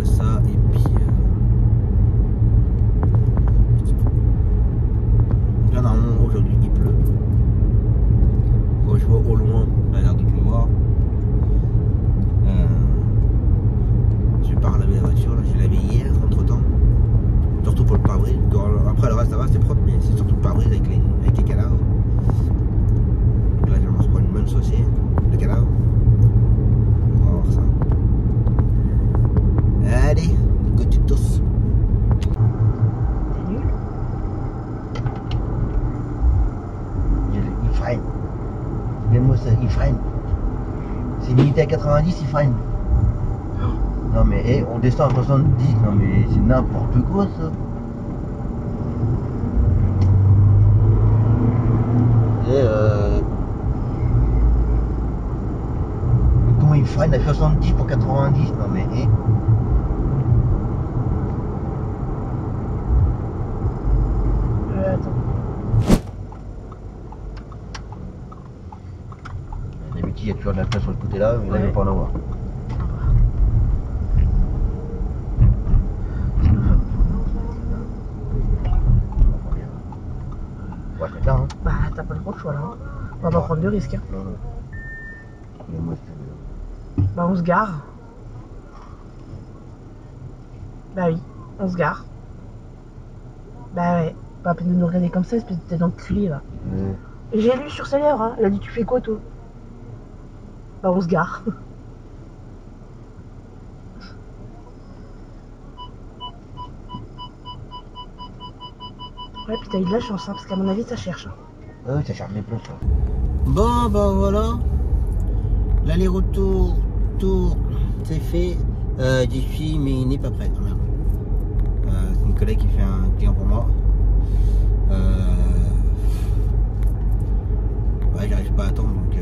Ça et puis là normalement aujourd'hui il pleut. Quand je vois au loin, il a l'air de pleuvoir. Je pars laver la voiture, là, j'ai lavé hier entre temps. Surtout pour le pare-brise. Après le reste ça va, c'est propre, mais c'est surtout le pare-brise avec les cadavres. Donc là je vais me reprendre une bonne saucée de cadavres. On va voir ça. Allez, go tu tosses. T'es nul. Il freine. C'est bien moi ça, il freine. C'est limité à 90, il freine. Non mais hey, on descend à 70, non mais c'est n'importe quoi ça. Et comment il freine à 70 pour 90, non mais hey. Attends. D'habitude il y tu vois de la place sur le côté là, mais là il Ouais. va pas en avoir. On va se mettre là, hein. Bah, t'as pas trop le choix là. Hein. On va pas prendre de risques. Hein. Non, non. Mais moi, Bah, on se gare. Bah oui, on se gare. Bah ouais, pas la peine de nous regarder comme ça, espèce de tête d'enculé là. Et j'ai lu sur sa lèvre, hein. Elle a dit tu fais quoi toi? Bah on se gare. Ouais, puis t'as eu de la chance, hein, parce qu'à mon avis ça cherche. Hein. Ouais, ça cherche les places là. Bon, bah voilà. L'aller-retour, tour, c'est fait. J'y suis, mais il n'est pas prêt. Ah, merde. C'est une collègue qui fait un client pour moi. Ouais, j'arrive pas à attendre donc.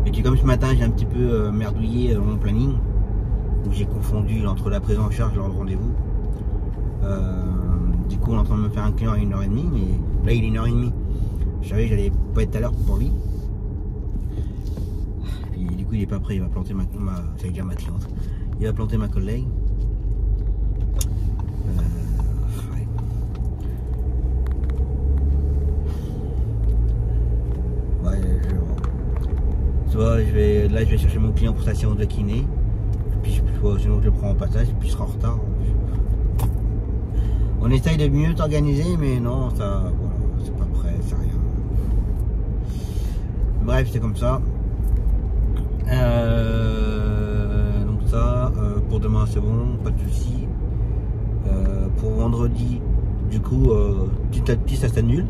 Et puis comme ce matin j'ai un petit peu merdouillé mon planning, où j'ai confondu entre la prise en charge et le rendez-vous. Du coup on est en train de me faire un client à 1h30, mais là il est 1h30. Je savais que j'allais pas être à l'heure pour lui. Puis du coup il est pas prêt, il va planter ma cliente. Il va planter ma collègue. Soit je vais chercher mon client pour sa séance de kiné, puis sinon je le prends en passage et puis je serai en retard. On essaye de mieux t'organiser, mais non, ça, voilà, c'est pas prêt, c'est rien. Bref, c'est comme ça. Donc ça, pour demain c'est bon, pas de soucis. Pour vendredi, du coup, petit à petit ça s'annule.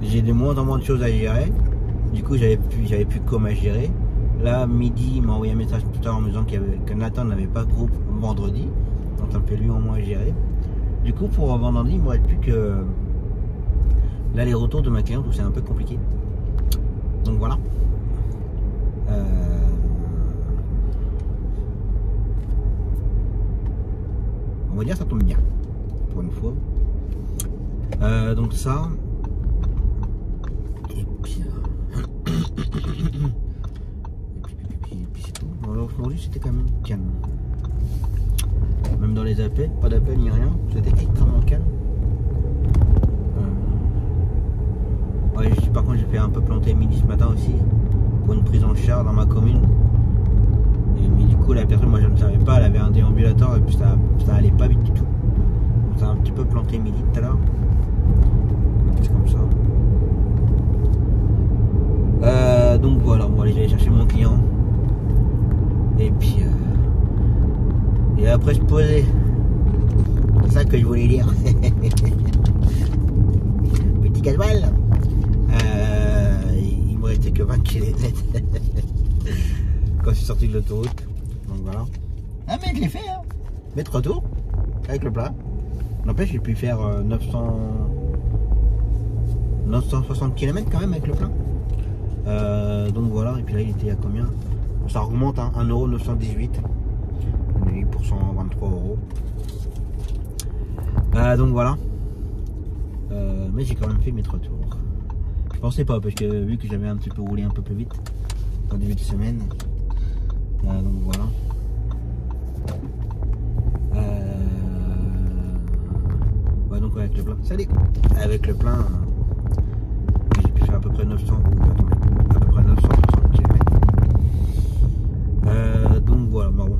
J'ai de moins en moins de choses à gérer. Du coup, j'avais plus comme à gérer. Là, midi, il m'a envoyé un message tout à l'heure en me disant que Nathan n'avait pas de groupe vendredi. Donc, ça me fait lui en moins à gérer. Du coup, pour vendredi, il ne me reste plus que l'aller-retour de ma cliente où c'est un peu compliqué. Donc, voilà. On va dire que ça tombe bien. Pour une fois. Donc, ça. Et puis c'est tout. Alors aujourd'hui c'était quand même calme. Même dans les appels, pas d'appel ni rien, c'était extrêmement calme. Ouais, par contre j'ai fait un peu planter midi ce matin aussi pour une prise en charge dans ma commune. Mais du coup la personne, moi je ne savais pas, elle avait un déambulateur et puis ça allait pas vite du tout. Donc ça a un petit peu planté midi tout à l'heure. C'est comme ça. Donc voilà, on va aller chercher mon client. Et puis et après se poser. C'est ça que je voulais dire. Petit casual. Il me restait que 20 km quand je suis sorti de l'autoroute. Donc voilà. Ah mais je l'ai fait hein. Mettre retour avec le plat. N'empêche j'ai pu faire 960 km quand même avec le plein. Donc voilà, et puis là il était à combien? Ça remonte à 1,918 €. On est pour 123 €. Donc voilà. Mais j'ai quand même fait mes 3 tours. Je pensais pas parce que vu que j'avais un petit peu roulé un peu plus vite en début de semaine. Donc voilà. Ouais, donc avec le plein. Salut. Avec le plein. J'ai pu faire à peu près 900 à peu près 960 km. Donc voilà, bah bon.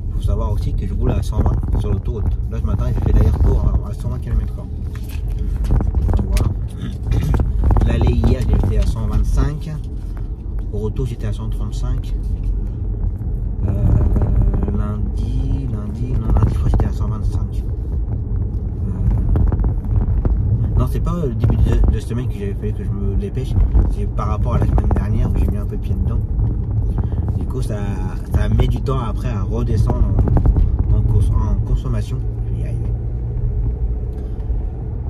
Il faut savoir aussi que je roule à 120 sur l'autoroute. Là ce matin j'ai fait l'aller-retour à 120 km/h. Donc voilà. L'aller hier j'étais à 125. Au retour j'étais à 135. Lundi je crois que j'étais à 125. Non, c'est pas le début de semaine que j'avais fait que je me dépêche, c'est par rapport à la semaine dernière où j'ai mis un peu pied dedans. Du coup, ça met du temps après à redescendre en consommation. Je vais y arriver.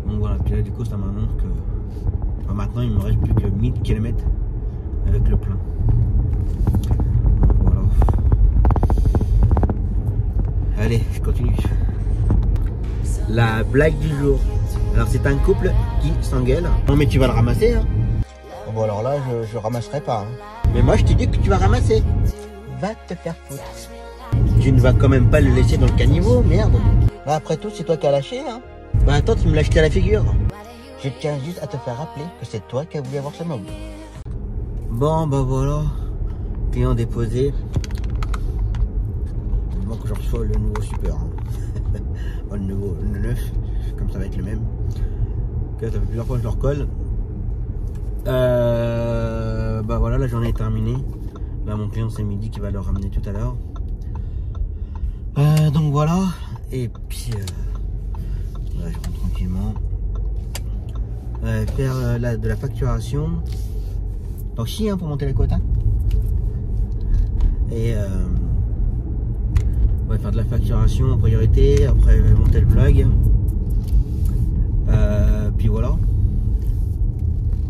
Donc voilà, puis là, du coup, ça m'annonce que enfin, maintenant il me reste plus que 1000 km avec le plein. Donc voilà. Allez, je continue. La blague du jour. Alors c'est un couple qui s'engueule. Non mais tu vas le ramasser hein. Bon alors là, je ramasserai pas. Hein. Mais moi, je te dis que tu vas ramasser. Va te faire foutre. Tu ne vas quand même pas le laisser dans le caniveau, merde. Bah après tout, c'est toi qui as lâché, hein. Bah attends, tu me l'as jeté à la figure. Je tiens juste à te faire rappeler que c'est toi qui as voulu avoir ce mob. Bon, bah voilà. Client déposé. Moi que je reçois le nouveau super. Hein. Le nouveau, le 9. Comme ça va être le même. Ça fait plusieurs fois que je le recolle. Bah voilà, la journée est terminée. Là, mon client, c'est Midi qui va le ramener tout à l'heure. Donc voilà. Et puis, là, je rentre tranquillement. Faire de la facturation. Donc, si, hein, pour monter les quotas. Et on va faire de la facturation en priorité. Après, monter le blog. Puis voilà.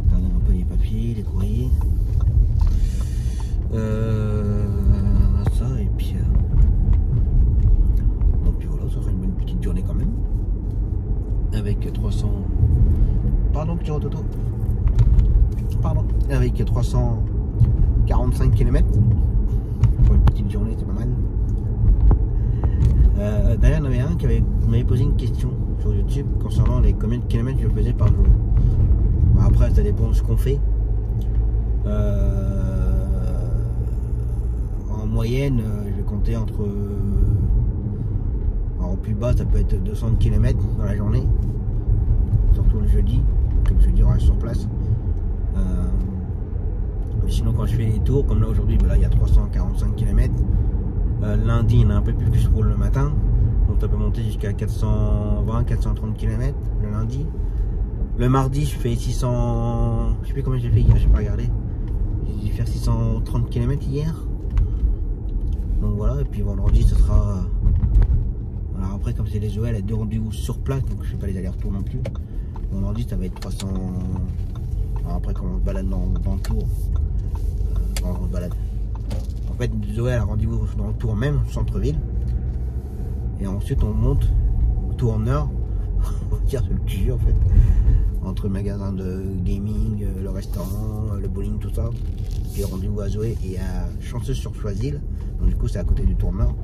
Regarder un peu les papiers, les courriers. Ça et puis bon, puis voilà, ça sera une bonne petite journée quand même. Avec 300. Pardon, petit rototo. Pardon. Avec 345 km. Pour une petite journée, c'est pas mal. D'ailleurs, il y en avait un qui m'avait posé une question sur YouTube concernant les combien de kilomètres je faisais par jour. Bon, après, ça dépend de ce qu'on fait. En moyenne, je vais compter entre. Alors, au plus bas, ça peut être 200 km dans la journée. Surtout le jeudi, comme je dis, on reste sur place. Sinon, quand je fais les tours, comme là aujourd'hui, ben là, il y a 345 km. Lundi, il y en a un peu plus pour le matin. Donc, ça peut monter jusqu'à 420-430 km le lundi. Le mardi, je fais 600. Je sais plus combien j'ai fait hier, je n'ai pas regardé. J'ai dû faire 630 km hier. Donc voilà, et puis vendredi, ce sera. Alors après, comme c'est les OL, il y a 2 rendez-vous sur place, donc je ne fais pas les allers-retours non plus. Vendredi, ça va être 300. Alors après, quand on se balade dans le tour, on se balade. En fait, les OL a rendez-vous dans le tour même, centre-ville. Et ensuite, on monte au tour nord. On va dire, c'est le QG en fait. Entre le magasin de gaming, le restaurant, le bowling, tout ça. J'ai rendez-vous à Zoé et à Chanceuse-sur-Choisil. Donc du coup c'est à côté du tour nord.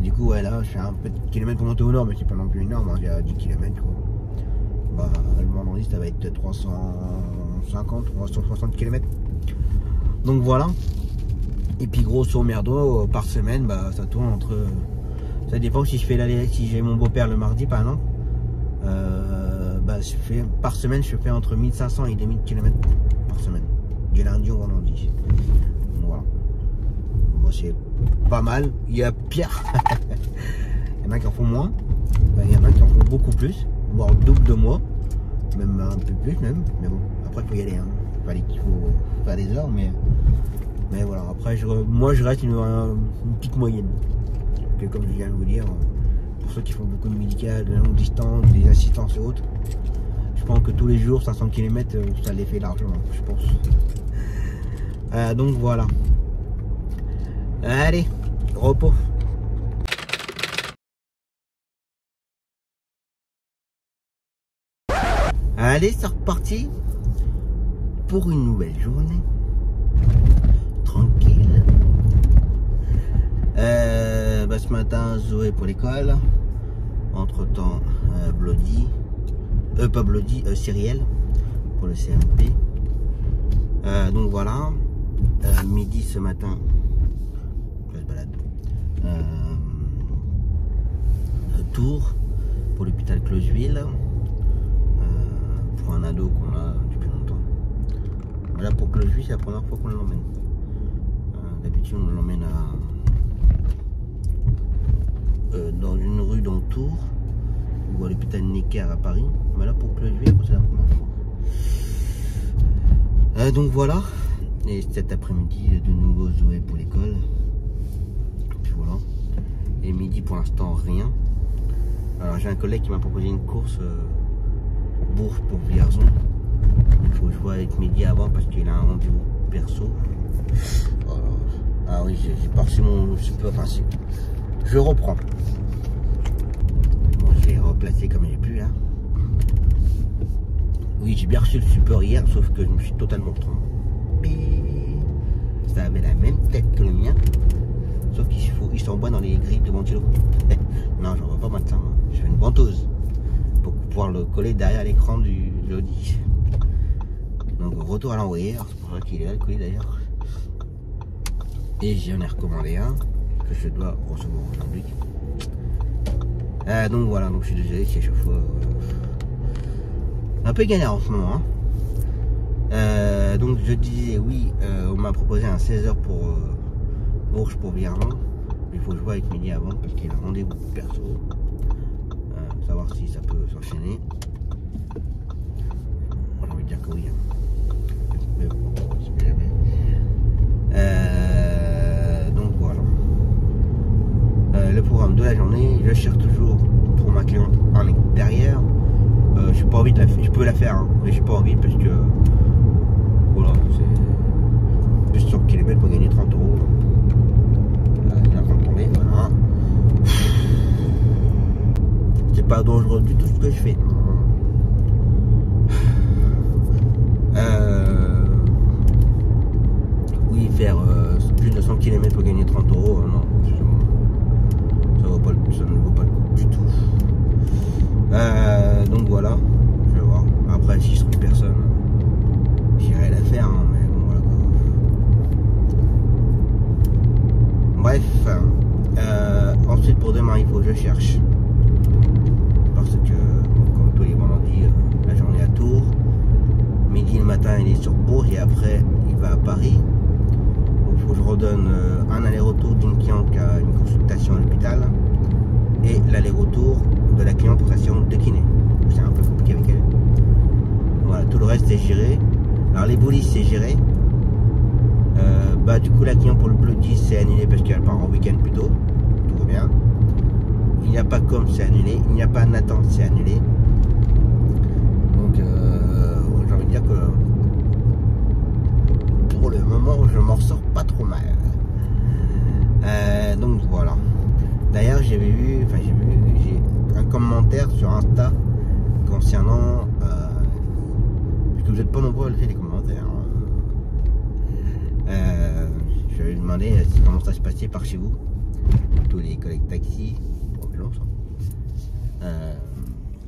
Du coup ouais, là je fais un peu de kilomètres pour monter au nord, mais c'est pas non plus énorme, hein, j'ai à 10 km quoi. Bah, le vendredi ça va être 350, 360 km. Donc voilà. Et puis grosso merdo par semaine, bah ça tourne entre. Ça dépend si je fais l'aller, si j'ai mon beau-père le mardi par exemple. Bah, par semaine je fais entre 1500 et 2000 km par semaine, du lundi au vendredi. Voilà, bon, c'est pas mal. Il y a pire. Il y en a qui en font moins, il y en a qui en font beaucoup plus, voire le double de moi, même un peu plus même. Mais bon, après il faut y aller, hein. Il faut faire des heures, mais voilà. Après moi je reste une petite moyenne, que comme je viens de vous dire. Pour ceux qui font beaucoup de médicales, de longue distance, des assistances et autres, je pense que tous les jours 500 km ça les fait largement, je pense. Donc voilà. Allez, repos. Allez, c'est reparti pour une nouvelle journée tranquille. Bah, ce matin, Zoé pour l'école. Entre temps, Cyrielle pour le CMP. Donc voilà. Midi ce matin, je se balade. Tour pour l'hôpital Closeville. Pour un ado qu'on a depuis longtemps. Voilà, pour Closeville, c'est la première fois qu'on l'emmène. D'habitude, on l'emmène dans une rue dans Tours ou à l'hôpital Necker à Paris. Mais là, pour Closeville, c'est la première fois. Donc voilà. Et cet après-midi, de nouveau Zoé pour l'école. Puis voilà. Et midi, pour l'instant, rien. Alors, j'ai un collègue qui m'a proposé une course Bourg pour Vierzon. Il faut que je vois avec Midi avant parce qu'il a un rendez-vous perso. Voilà. Ah oui, j'ai pas reçu mon super. Enfin, je reprends. Bon, je vais replacer comme j'ai pu là. Oui, j'ai bien reçu le support hier, sauf que je me suis totalement trompé. Ça avait la même tête que le mien, sauf qu'il s'envoie dans les grilles de ventilo. Non, j'en vois pas maintenant. Moi. Je fais une ventouse pour pouvoir le coller derrière l'écran du Audi. Donc retour à l'envoyeur, c'est pour ça qu'il est là le colis d'ailleurs. Et j'en ai recommandé un que je dois recevoir aujourd'hui. Donc voilà, donc je suis désolé si à chaque fois un peu galère en ce moment. Hein. Donc je disais oui, on m'a proposé un 16h pour Bourges pour Viernon. Il faut que je vois avec Mehdi avant parce qu'il a rendez-vous perso. Savoir si ça peut s'enchaîner. J'ai envie de dire que oui. Hein. Mais bon, c'est jamais. Donc voilà. Le programme de la journée, je cherche toujours pour ma cliente en extérieur. J'ai pas envie de la faire, je peux la faire, hein, mais j'ai pas envie parce que voilà, c'est plus 100 km pour gagner 30 euros. Il est en train de tomber, voilà. C'est pas dangereux du tout ce que je fais. Oui, faire plus de 100 km pour gagner 30 euros, non, ça ne vaut pas le coup du tout. Donc voilà, je vais voir. Après, si je trouve personne, j'irai la faire, hein, mais bon, voilà quoi. Bref, ensuite pour demain, il faut que je cherche. Parce que, comme tous les vendredis, la journée à Tours. Midi le matin, il est sur Bourges et après, il va à Paris. Donc, il faut que je redonne un aller-retour d'une cliente qui a une consultation à l'hôpital et l'aller-retour de la cliente pour sa séance de kiné. C'est un peu compliqué avec elle. Voilà, tout le reste est géré. Alors, les boulis, c'est géré. Du coup, la cliente pour le Bleu 10, c'est annulé parce qu'elle part en week-end plus tôt. Tout va bien. Il n'y a pas comme, c'est annulé. Il n'y a pas Nathan, c'est annulé. Donc, j'ai envie de dire que pour le moment, je m'en sors pas trop mal. Donc voilà. D'ailleurs, j'ai un commentaire sur Insta concernant, puisque vous n'êtes pas nombreux à le faire les commentaires. Je vais lui demander comment ça se passait par chez vous, tous les collègues taxi, ambulance.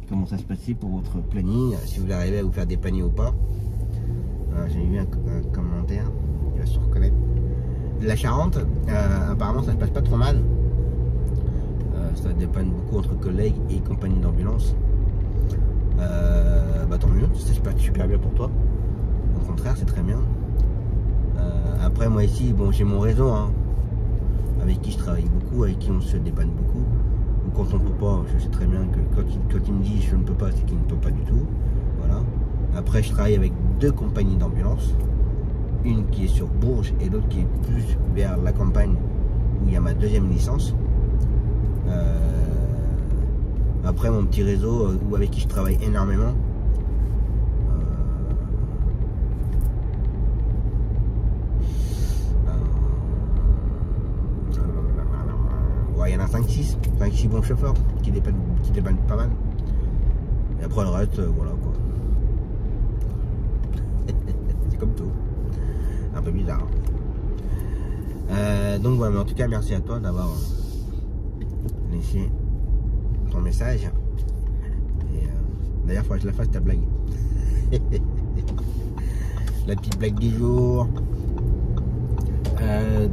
Comment ça se passait pour votre planning, si vous arrivez à vous faire dépanner ou pas. J'ai eu un commentaire, tu vas se reconnaître. De la Charente, apparemment ça se passe pas trop mal. Ça dépanne beaucoup entre collègues et compagnies d'ambulance. Tant mieux, ça se passe super bien pour toi. Au contraire, c'est très bien. Après, moi ici, bon, j'ai mon réseau, hein, avec qui je travaille beaucoup, avec qui on se dépanne beaucoup. Donc, quand on ne peut pas, je sais très bien que quand il me dit je ne peux pas, c'est qu'il ne peut pas du tout. Voilà. Après, je travaille avec deux compagnies d'ambulance. Une qui est sur Bourges et l'autre qui est plus vers la campagne où il y a ma deuxième licence. Après, mon petit réseau avec qui je travaille énormément. Il y en a 5-6 bons chauffeurs qui dépannent pas mal. Et après le reste, voilà quoi. C'est comme tout. Un peu bizarre. Donc voilà, mais en tout cas, merci à toi d'avoir laissé ton message. Et d'ailleurs, il faudrait que je la fasse ta blague. La petite blague du jour.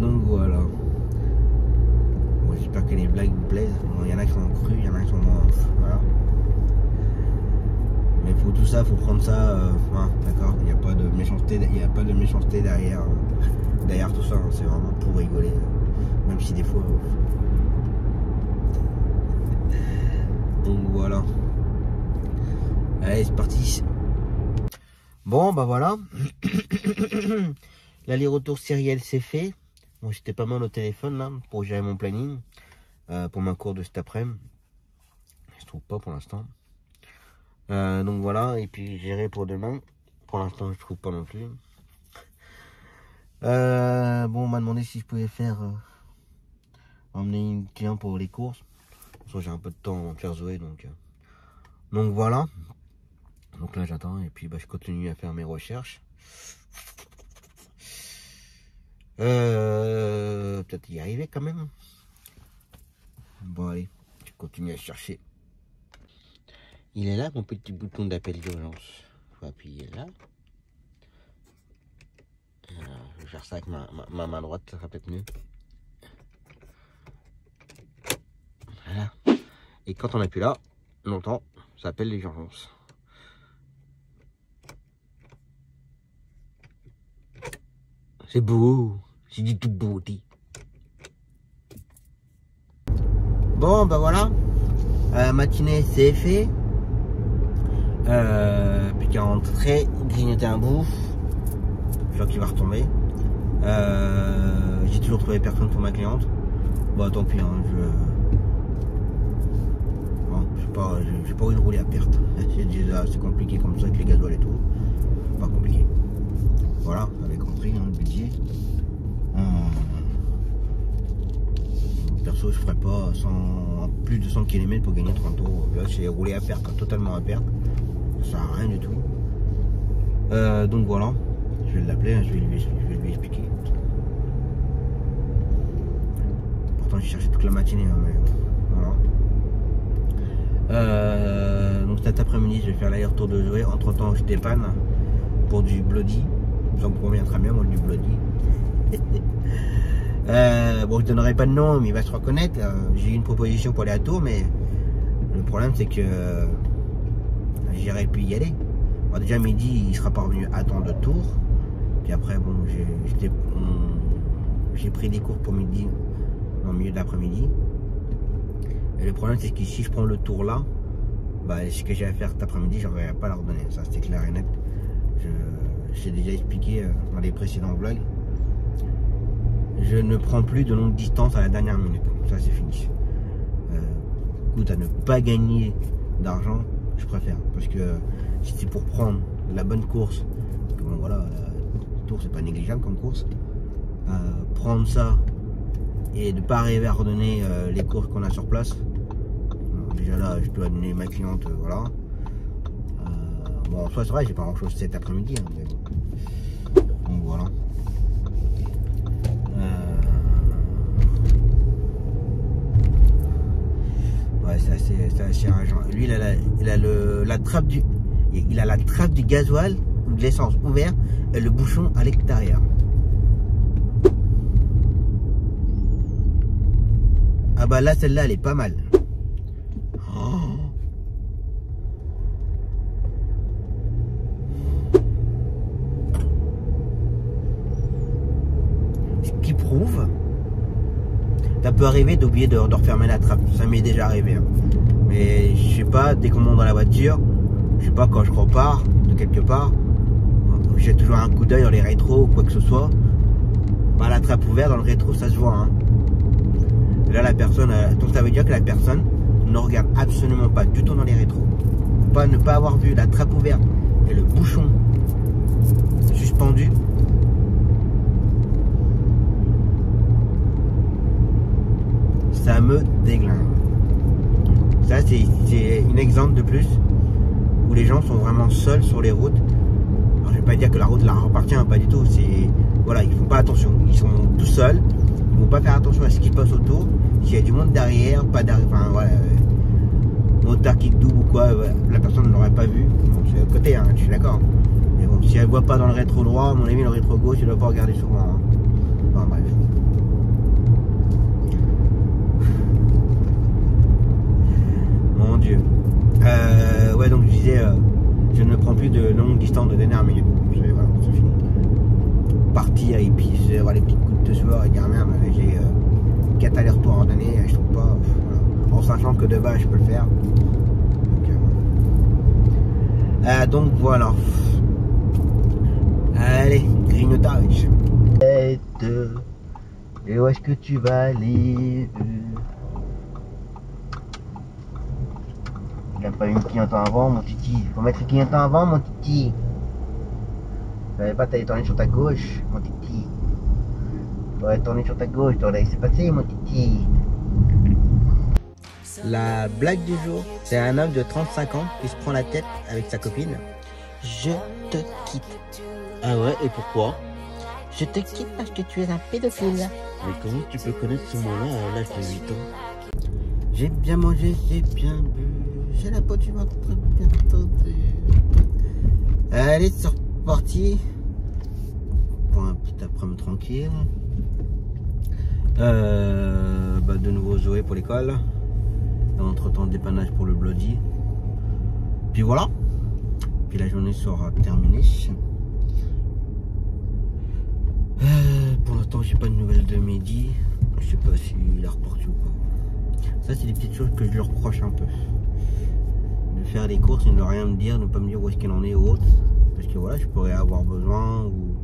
Donc voilà. J'espère que les blagues vous plaisent. Bon, il y en a qui sont crues, il y en a qui sont moins. Voilà. Mais pour tout ça, faut prendre ça. D'accord. Il n'y a pas de méchanceté. Il n'y a pas de méchanceté derrière tout ça. Hein. C'est vraiment pour rigoler. Même si des fois. Donc voilà. Allez, c'est parti. Bon, bah voilà. L'aller-retour sériel, c'est fait. Bon, j'étais pas mal au téléphone là pour gérer mon planning pour ma cour de cet après-midi. Je trouve pas pour l'instant. Donc voilà, et puis gérer pour demain. Pour l'instant, je trouve pas non plus. Bon, on m'a demandé si je pouvais faire emmener une cliente pour les courses. J'ai un peu de temps à faire Zoé, donc voilà. Donc là j'attends et puis bah, je continue à faire mes recherches. Peut-être y arriver quand même. Bon allez, je continue à chercher. Il est là mon petit bouton d'appel d'urgence. Faut appuyer là. Alors, je vais faire ça avec ma main droite, ça sera peut-être mieux. Voilà. Et quand on appuie là, longtemps, ça appelle les urgences. C'est beau, c'est du tout beau. Bon, bah voilà, matinée c'est fait. Puis qu'à rentrer, grignoter un bout. Je vois qu'il va retomber. J'ai toujours trouvé personne pour ma cliente. Bon, tant pis, hein, bon, j'ai pas envie de rouler à perte. C'est déjà assez compliqué comme ça avec les gasoils et tout. Pas compliqué. Voilà, vous avez compris hein, le budget. Perso, je ferais pas plus de 100 km pour gagner 30 euros. Là, c'est rouler à perte, totalement à perte. Ça sert à rien du tout. Donc voilà, je vais l'appeler, je vais lui expliquer. Pourtant, j'ai cherché toute la matinée, hein, mais voilà. Donc cet après-midi, je vais faire l'aller-retour de Zoé. Entre temps, je dépanne pour du Bloody. Ça me convient très bien, moi, du Bloody. Bon, je donnerai pas de nom, mais il va se reconnaître. J'ai eu une proposition pour aller à Tours, mais le problème, c'est que j'irai plus y aller. Bon, déjà midi, il sera pas revenu à temps de Tours. Puis après, bon, j'ai pris des cours pour midi, dans le milieu de l'après-midi. Et le problème, c'est que si je prends le tour là, bah, ce que j'ai à faire cet après-midi, j'aurais pas à leur donner. Ça, c'est clair et net. J'ai déjà expliqué dans les précédents vlogs. Je ne prends plus de longue distance à la dernière minute. Ça, c'est fini. Écoute, à ne pas gagner d'argent, je préfère. Parce que si c'est pour prendre la bonne course, bon, voilà, le tour, c'est pas négligeable comme course. Prendre ça et de ne pas arriver à redonner les courses qu'on a sur place. Déjà là, je dois donner ma cliente, voilà. Bon, en soi, c'est vrai, j'ai pas grand chose cet après-midi. Hein, mais bon. Donc voilà. Ouais, c'est assez rageant. Lui, il a la trappe du gasoil ou de l'essence ouvert et le bouchon à l'extérieur. Ah bah là, celle-là, elle est pas mal. Oh. Ce qui prouve, ça peut arriver d'oublier de refermer la trappe. Ça m'est déjà arrivé. Hein. Mais je sais pas, dès qu'on monte dans la voiture, je sais pas, quand je repars de quelque part, j'ai toujours un coup d'œil dans les rétros ou quoi que ce soit. Bah, la trappe ouverte dans le rétro, ça se voit. Hein. Là, la personne, donc ça veut dire que la personne ne regarde absolument pas du tout dans les rétros. Ne pas avoir vu la trappe ouverte et le bouchon suspendu. Ça me déglingue. Ça, c'est un exemple de plus où les gens sont vraiment seuls sur les routes. Alors, je vais pas dire que la route leur appartient, pas du tout. Voilà, ils font pas attention. Ils sont tout seuls. Ils vont pas faire attention à ce qui se passe autour. S'il y a du monde derrière, pas derrière, enfin voilà, motard qui double ou quoi, la personne ne l'aurait pas vu. Bon, c'est à côté, hein, je suis d'accord. Mais bon, si elle voit pas dans le rétro droit, à mon avis, le rétro gauche, elle doit pas regarder souvent. Hein. Enfin, bref. Mon Dieu. Ouais, donc je disais, je ne prends plus de longue distance de dernière minute. Voilà, c'est fini. Parti et puis voir les petites gouttes de sueur et dire merde, j'ai 4 allers-retours ordonnés, je trouve pas. Voilà. En sachant que de base je peux le faire. Donc voilà. Allez, grignotage. Et où est-ce que tu vas aller? Il n'a pas eu une clignotant avant, mon titi. Faut mettre une clignotant avant, mon titi. Fallait pas t'aller tourner sur ta gauche, mon titi. Faudrait tourner sur ta gauche, t'aurais laissé passer, mon titi. La blague du jour, c'est un homme de 35 ans qui se prend la tête avec sa copine. Je te quitte. Ah ouais, et pourquoi? Je te quitte parce que tu es un pédophile. Mais comment tu peux connaître ce mot-là à l'âge de 8 ans? J'ai bien mangé, j'ai bien bu, j'ai la peau du ventre bien tendue. Allez, c'est reparti pour un petit après-midi tranquille. De nouveau Zoé pour l'école. Entre-temps, dépannage pour le Bloody. Puis voilà. Puis la journée sera terminée. Pour l'instant, j'ai pas de nouvelles de Mehdi. Je sais pas s'il a reparti ou pas. Ça, c'est des petites choses que je lui reproche un peu. De faire des courses et de ne rien me dire, ne pas me dire où est-ce qu'elle en est ou autre. Parce que voilà, je pourrais avoir besoin, ou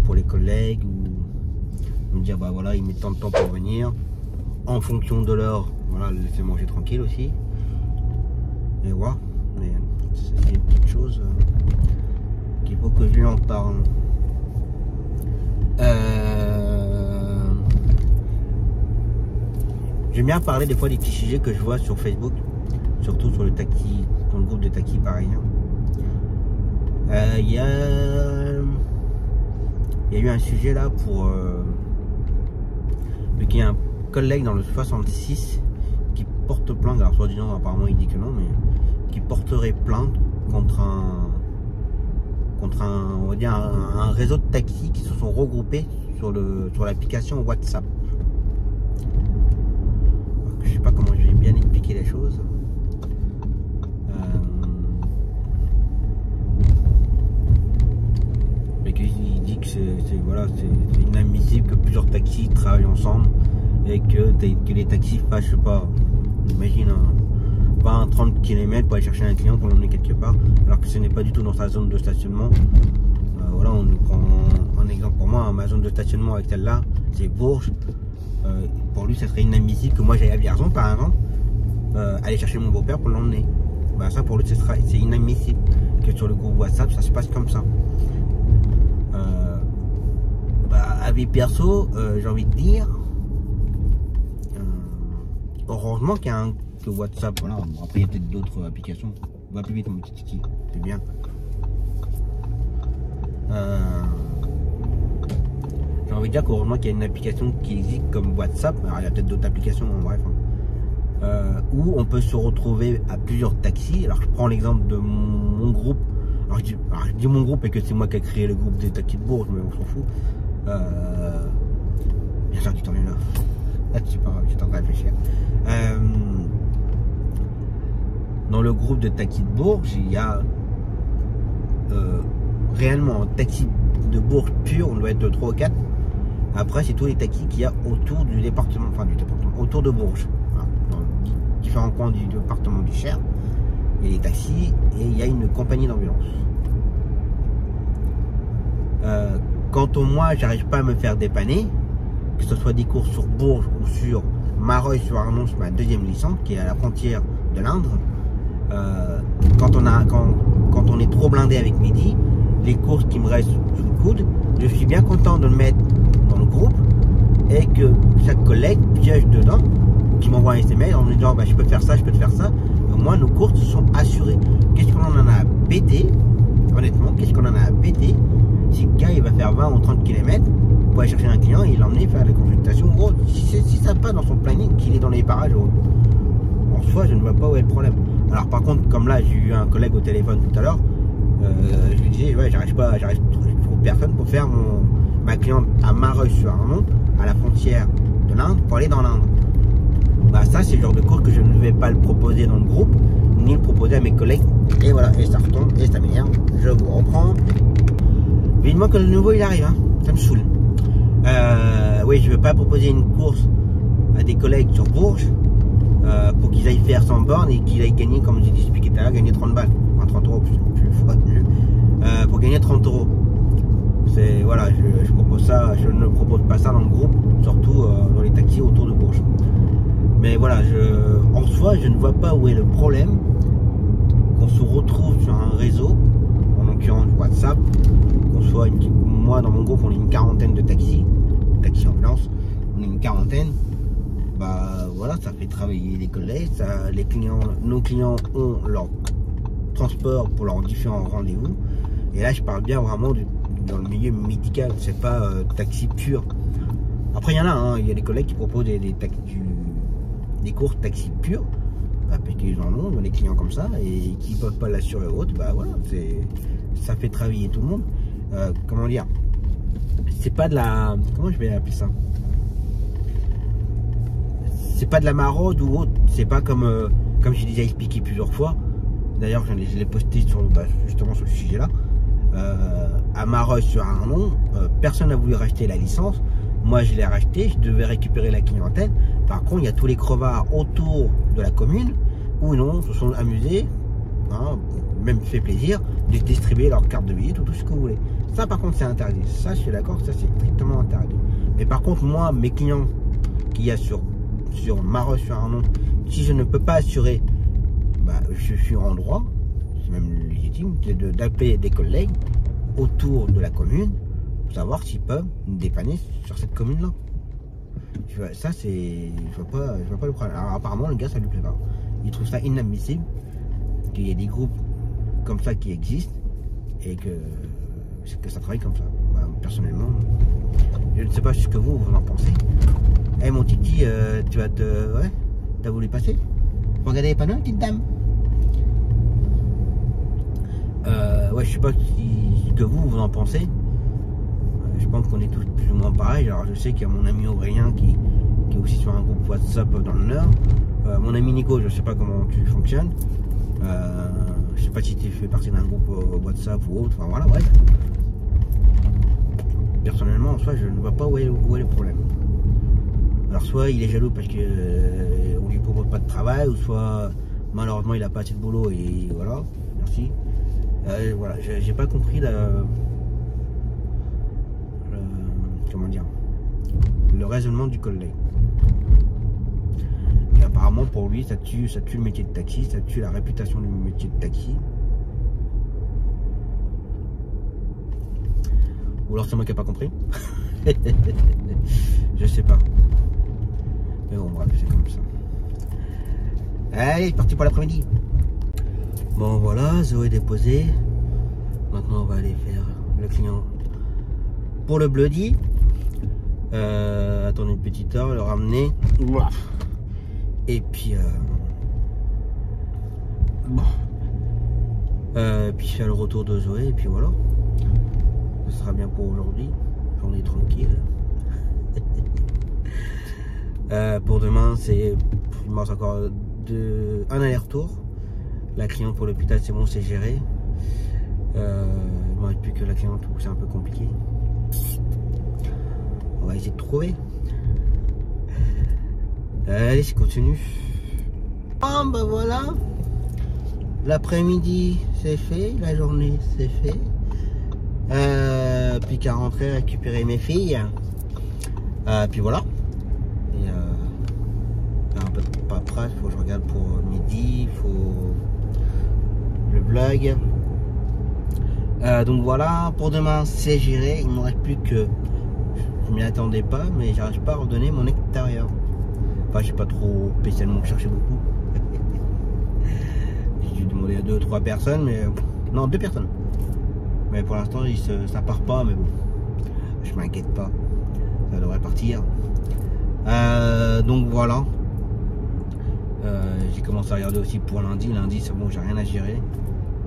pour les collègues, ou me dire, bah voilà, il met tant de temps pour venir. En fonction de l'heure, voilà, le laisser manger tranquille aussi. Et voilà. Mais c'est des petites choses qu'il faut que je lui en parle. J'aime bien parler des fois des petits sujets que je vois sur Facebook, surtout sur le taxi, dans le groupe de taxi parisien. Il y a eu un sujet là pour qu'il y a un collègue dans le 66 qui porte plainte, alors soi-disant apparemment il dit que non, mais qui porterait plainte contre on va dire un réseau de taxis qui se sont regroupés sur l'application WhatsApp. Je sais pas comment je vais bien expliquer les choses. Mais qu'il dit que c'est inadmissible que plusieurs taxis travaillent ensemble et que les taxis fassent, je sais pas, imagine pas un 30 km pour aller chercher un client pour l'emmener quelque part, alors que ce n'est pas du tout dans sa zone de stationnement. Voilà, on nous prend un exemple pour moi, ma zone de stationnement avec celle-là, c'est Bourges. Pour lui, ça serait inadmissible que moi j'aille à Vierzon, par exemple, aller chercher mon beau-père pour l'emmener. Bah, ça, pour lui, c'est inadmissible que sur le groupe WhatsApp, ça se passe comme ça. Avis perso, j'ai envie de dire, heureusement qu'il y a que WhatsApp, voilà. Bon, après il y a peut-être d'autres applications. Va plus vite mon petit titi, c'est bien. J'ai envie de dire qu'heureusement qu'il y a une application qui existe comme WhatsApp. Alors il y a peut-être d'autres applications, en bref, où on peut se retrouver à plusieurs taxis. Alors je prends l'exemple de mon groupe. Alors je dis mon groupe et que c'est moi qui ai créé le groupe des taxis de Bourges, mais on s'en fout. Bien sûr, tu t'en es là. C'est pas grave, je suis en train de réfléchir. Dans le groupe de taxis de Bourges, il y a réellement un taxi de Bourges pur, on doit être 3 ou 4. Après, c'est tous les taxis qu'il y a autour du département, autour de Bourges. Voilà, dans différents coins du département du Cher. Il y a des taxis et il y a une compagnie d'ambulance. Quant au moi, j'arrive pas à me faire dépanner, que ce soit des courses sur Bourges ou sur Mareuil-sur-Arnon, c'est ma deuxième licence, qui est à la frontière de l'Indre. Quand on est trop blindé avec Mehdi, les courses qui me restent sous le coude, je suis bien content de le mettre dans le groupe et que chaque collègue piège dedans, qui m'envoie un SMS en me disant bah, je peux te faire ça, je peux te faire ça. Au moins nos courses sont assurées. Qu'est-ce qu'on en a à péter? Honnêtement, qu'est-ce qu'on en a à péter si le gars il va faire 20 ou 30 km pour aller chercher un client et l'emmener faire des consultations? Gros, si ça passe dans son planning, qu'il est dans les parages, en soi je ne vois pas où est le problème. Alors par contre, comme là j'ai eu un collègue au téléphone tout à l'heure, je lui disais ouais, je trouve personne pour faire ma cliente à Mareuil-sur-Arnon, à la frontière de l'Inde, pour aller dans l'Inde. Bah ça c'est le genre de cours que je ne vais pas le proposer dans le groupe, ni le proposer à mes collègues. Et voilà, et ça retombe, et ça m'énerve. Je vous reprends. Vivement que le nouveau il arrive, hein. Ça me saoule. Oui, je ne veux pas proposer une course à des collègues sur Bourges pour qu'ils aillent faire 100 bornes et qu'ils aillent gagner, comme j'ai expliqué tout à l'heure, gagner 30 balles. Enfin 30 euros plus pour gagner 30 euros. C'est voilà, je propose ça, je ne propose pas ça dans le groupe, surtout dans les taxis autour de Bourges. Mais voilà, en soi, je ne vois pas où est le problème qu'on se retrouve sur un réseau, en l'occurrence WhatsApp, qu'on soit moi dans mon groupe, on est une quarantaine de taxis ambulance, on est une quarantaine, bah voilà, ça fait travailler les collègues, ça, nos clients ont leur transport pour leurs différents rendez-vous. Et là, je parle bien vraiment dans le milieu médical, c'est pas taxi pur. Après, il y en a, hein, il y a des collègues qui proposent des cours taxi purs, bah, parce qu'ils en ont des clients comme ça, et qui ne peuvent pas l'assurer autre, bah voilà, ça fait travailler tout le monde. Comment dire, c'est pas de la, comment je vais appeler ça, c'est pas de la maraude ou autre, c'est pas comme j'ai déjà expliqué plusieurs fois. D'ailleurs, je l'ai posté justement sur le sujet là. À Mareuil sur Arnon, personne n'a voulu racheter la licence. Moi, je l'ai racheté, je devais récupérer la clientèle. Par contre, il y a tous les crevards autour de la commune où non, se sont amusés, hein, même fait plaisir, de distribuer leur carte de visite ou tout ce que vous voulez. Ça, par contre, c'est interdit. Ça, je suis d'accord, ça, c'est strictement interdit. Mais par contre, moi, mes clients qu'il y a sur Mareuil sur Arnon, si je ne peux pas assurer, bah, je suis en droit, c'est même légitime, d'appeler des collègues autour de la commune pour savoir s'ils peuvent nous dépanner sur cette commune là. Ça, c'est, je vois pas le problème. Alors apparemment le gars, ça lui plaît pas, il trouve ça inadmissible qu'il y ait des groupes comme ça qui existent et que ça travaille comme ça. Bah, personnellement, je ne sais pas ce que vous en pensez. Eh mon titi, tu vas ouais, t'as voulu passer? Regardez les panneaux, petite dame. Ouais, je sais pas ce que vous en pensez. Je pense qu'on est tous plus ou moins pareil. Alors je sais qu'il y a mon ami Aurélien qui est aussi sur un groupe WhatsApp dans le Nord. Mon ami Nico, je sais pas comment tu fonctionnes. Je sais pas si tu fais partie d'un groupe WhatsApp ou autre. Enfin voilà, bref. Personnellement, en soi, je ne vois pas où est le problème. Alors soit il est jaloux parce que on lui propose pas de travail, ou soit malheureusement il a pas assez de boulot et voilà. Merci. Voilà, j'ai pas compris comment dire, le raisonnement du collègue. Et apparemment pour lui ça tue le métier de taxi, ça tue la réputation du métier de taxi. Ou alors c'est moi qui n'ai pas compris. Je sais pas. Mais bon bref, c'est comme ça. Allez, parti pour l'après-midi. Bon voilà, Zoé est déposée. Maintenant on va aller faire le client pour le bloody. Attendez une petite heure, le ramener. Et puis bon. Puis faire le retour de Zoé et puis voilà. Ce sera bien pour aujourd'hui. Journée tranquille. Pour demain, il me manque encore un aller-retour. La cliente pour l'hôpital, c'est bon, c'est géré. Il ne me reste plus que la cliente où c'est un peu compliqué. On va essayer de trouver. Allez, c'est continue. Ah bah voilà. L'après-midi c'est fait, la journée c'est fait. Puis qu'à rentrer récupérer mes filles. Puis voilà. Et faire un peu de paperasse, il faut que je regarde pour midi, il faut le vlog. Donc voilà, pour demain c'est géré. Il ne me reste plus que, je m'y attendais pas, mais j'arrive pas à redonner mon extérieur. Enfin, j'ai pas trop spécialement cherché beaucoup. J'ai dû demander à 2-3 personnes, mais non, 2 personnes. Mais pour l'instant, ça part pas, mais bon, je m'inquiète pas, ça devrait partir. Donc voilà. J'ai commencé à regarder aussi pour lundi. Lundi, c'est bon, j'ai rien à gérer.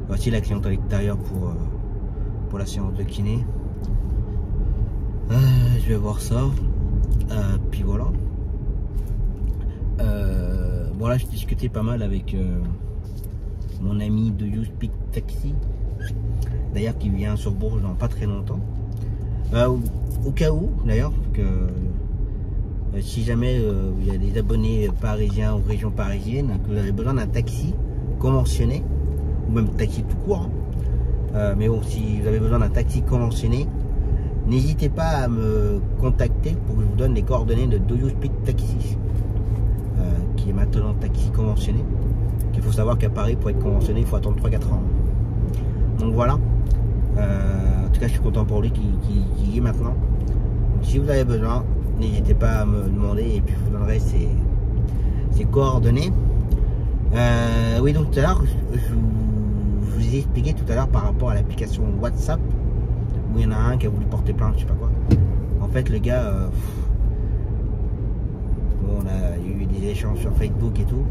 Voici la cliente à l'extérieur pour la séance de kiné. Je vais voir ça. Puis voilà. Voilà, je discutais pas mal avec mon ami de You Speak Taxi, d'ailleurs, qui vient sur Bourges dans pas très longtemps. Au cas où, d'ailleurs, que si jamais il y a des abonnés parisiens ou région parisienne, que vous avez besoin d'un taxi conventionné, ou même taxi tout court, hein. Mais bon, si vous avez besoin d'un taxi conventionné, n'hésitez pas à me contacter pour que je vous donne les coordonnées de You Speak Taxi, qui est maintenant taxi conventionné. Il faut savoir qu'à Paris, pour être conventionné, il faut attendre 3-4 ans. Donc voilà. En tout cas, je suis content pour lui qui y est maintenant. Donc, si vous avez besoin, n'hésitez pas à me demander et puis je vous donnerai ses ses coordonnées. Oui, donc tout à l'heure, je vous ai expliqué tout à l'heure par rapport à l'application WhatsApp, où il y en a un qui a voulu porter plainte, je sais pas quoi. En fait, le gars, bon, il y a eu des échanges sur Facebook et tout.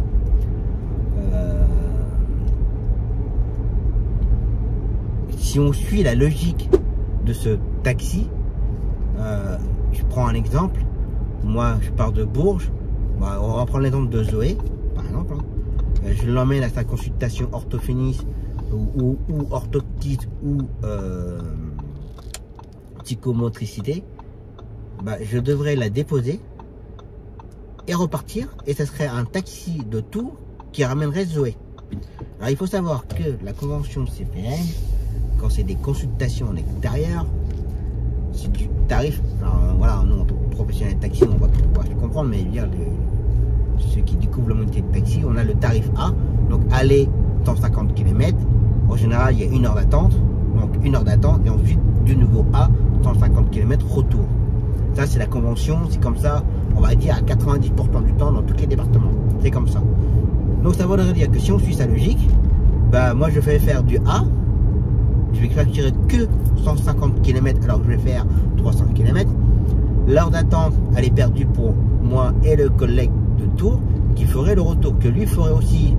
Si on suit la logique de ce taxi, je prends un exemple. Moi, je pars de Bourges. Bah, on va prendre l'exemple de Zoé, par exemple. Je l'emmène à sa consultation orthophoniste ou orthoptiste ou psychomotricité. Bah, je devrais la déposer et repartir. Et ça serait un taxi de Tours qui ramènerait Zoé. Alors, il faut savoir que la convention CPN, quand c'est des consultations en extérieur, c'est du tarif. Alors, voilà, nous en tant que professionnels de taxi, on va comprendre, mais dire ceux qui découvrent le métier de taxi, on a le tarif A, donc aller 150 km. En général, il y a 1 heure d'attente, donc 1 heure d'attente, et ensuite du nouveau A, 150 km retour. Ça, c'est la convention, c'est comme ça, on va dire à 90% du temps dans tous les départements. C'est comme ça. Donc ça voudrait dire que si on suit sa logique, bah moi je vais faire du A, je vais facturer que 150 km alors que je vais faire 300 km. L'heure d'attente, elle est perdue pour moi et le collègue de Tours qui ferait le retour, que lui ferait aussi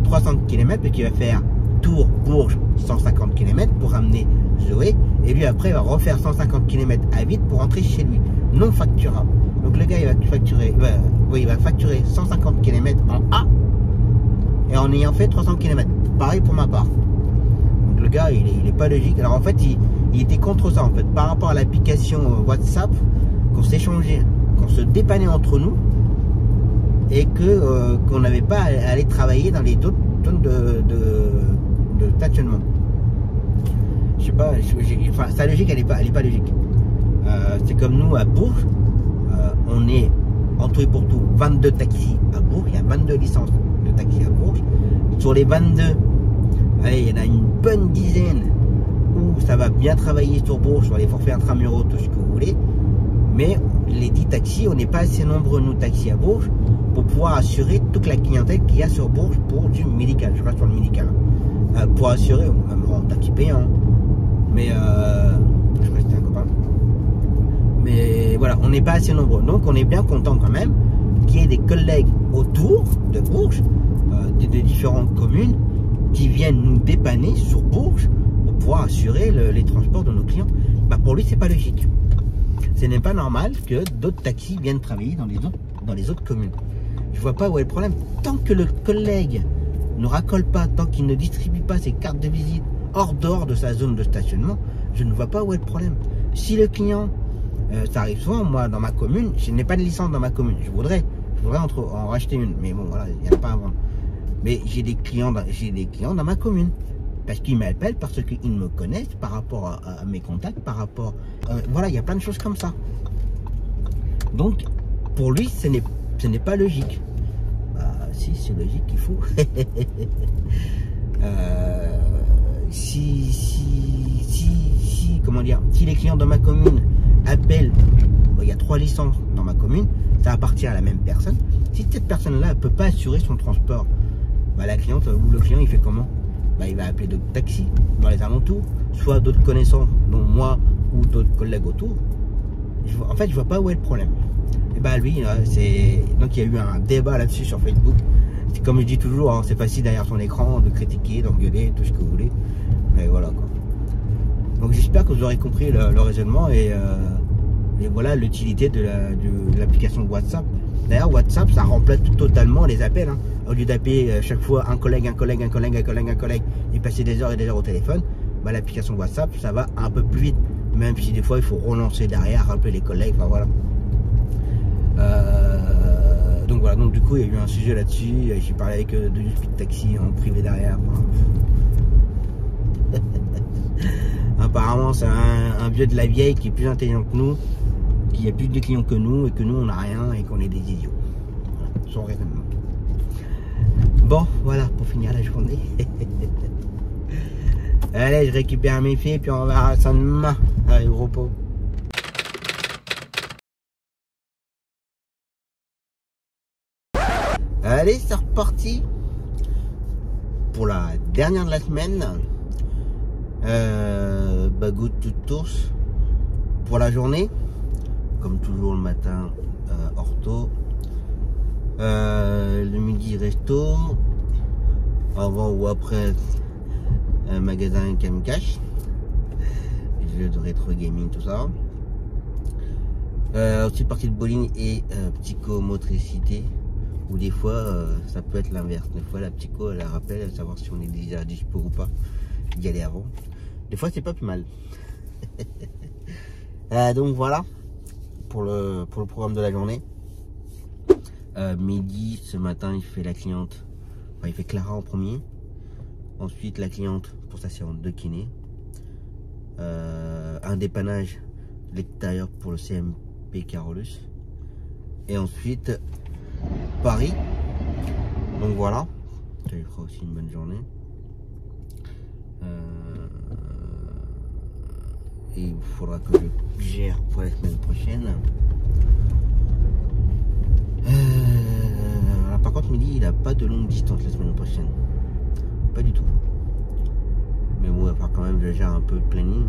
300 km, mais qui va faire Tours, Bourges, 150 km pour ramener Zoé, et lui après il va refaire 150 km à vide pour rentrer chez lui, non facturable. Donc le gars il va facturer 150 km en A et en ayant fait 300 km. Pareil pour ma part. Donc le gars il est pas logique. Alors en fait il était contre ça en fait, par rapport à l'application WhatsApp, qu'on s'échangeait, qu'on se dépannait entre nous, et que qu'on n'avait pas à aller travailler dans les autres zones de stationnement. Je sais pas, enfin sa logique elle est pas logique. C'est comme nous à Bourges, on est en tout et pour tout 22 taxis à Bourges, il y a 22 licences de taxis à Bourges. Sur les 22, allez, il y en a une bonne dizaine où ça va bien travailler sur Bourges, sur les forfaits intramuraux, tout ce que vous voulez. Mais les 10 taxis, on n'est pas assez nombreux, nous, taxis à Bourges, pour pouvoir assurer toute la clientèle qu'il y a sur Bourges pour du médical. Je reste sur le médical. Pour assurer, même en taxi payant. Mais, je reste un copain. Mais voilà, on n'est pas assez nombreux. Donc, on est bien content quand même qu'il y ait des collègues autour de Bourges, de différentes communes, qui viennent nous dépanner sur Bourges pour pouvoir assurer les transports de nos clients. Bah, pour lui, c'est pas logique. Ce n'est pas normal que d'autres taxis viennent travailler dans les autres communes. Je vois pas où est le problème. Tant que le collègue ne racole pas, tant qu'il ne distribue pas ses cartes de visite dehors de sa zone de stationnement, je ne vois pas où est le problème. Si le client, ça arrive souvent, moi dans ma commune, je n'ai pas de licence dans ma commune. Je voudrais en racheter une, mais bon voilà, il n'y en a pas à vendre. Mais j'ai des clients dans ma commune. Parce qu'ils m'appellent, parce qu'ils me connaissent par rapport à mes contacts, par rapport... voilà, il y a plein de choses comme ça. Donc, pour lui, ce n'est pas logique. Bah, si, c'est logique, il faut. Comment dire, si les clients dans ma commune appellent, il y a 3 licences dans ma commune, ça appartient à la même personne. Si cette personne-là ne peut pas assurer son transport, bah, la cliente ou le client, il fait comment? Bah, il va appeler d'autres taxis dans les alentours, soit d'autres connaissances, dont moi ou d'autres collègues autour. En fait, je vois pas où est le problème. Et bah lui, donc il y a eu un débat là-dessus sur Facebook. Comme je dis toujours, hein, c'est facile derrière son écran de critiquer, d'engueuler, tout ce que vous voulez. Mais voilà quoi. Donc j'espère que vous aurez compris le raisonnement et voilà l'utilité de l'application WhatsApp. D'ailleurs, WhatsApp, ça remplace totalement les appels. Hein. Au lieu d'appeler chaque fois un collègue, et passer des heures et des heures au téléphone, bah, l'application WhatsApp, ça va un peu plus vite. Même si des fois, il faut relancer derrière, rappeler les collègues, enfin voilà. Donc voilà, donc du coup, il y a eu un sujet là-dessus. J'ai parlé avec de speed taxi en privé derrière. Enfin. Apparemment, c'est un vieux de la vieille qui est plus intelligent que nous, qui a plus de clients que nous, et que nous, on n'a rien, et qu'on est des idiots. Voilà, son raisonnement. Bon, voilà, pour finir la journée. Allez, je récupère mes filles, puis on verra ça demain. Allez, au repos. Allez, c'est reparti pour la dernière de la semaine. Good to tours pour la journée. Comme toujours le matin, ortho. Le midi resto. Avant ou après un magasin Camcash. Jeux de rétro gaming, tout ça. Ensuite partie de bowling et psychomotricité. Ou des fois ça peut être l'inverse. Des fois la psycho elle rappelle à savoir si on est déjà dispo ou pas d'y aller avant. Des fois c'est pas plus mal. Donc voilà pour le programme de la journée. Midi ce matin il fait la cliente, enfin, il fait Clara en premier. Ensuite la cliente pour sa séance de kiné. Un dépannage de l'extérieur pour le CMP Carolus. Et ensuite Paris. Donc voilà, ça lui fera aussi une bonne journée. Et il faudra que je gère pour la semaine prochaine. Par contre midi il n'a pas de longue distance la semaine prochaine. Pas du tout. Mais bon, il va falloir quand même que je gère un peu le planning.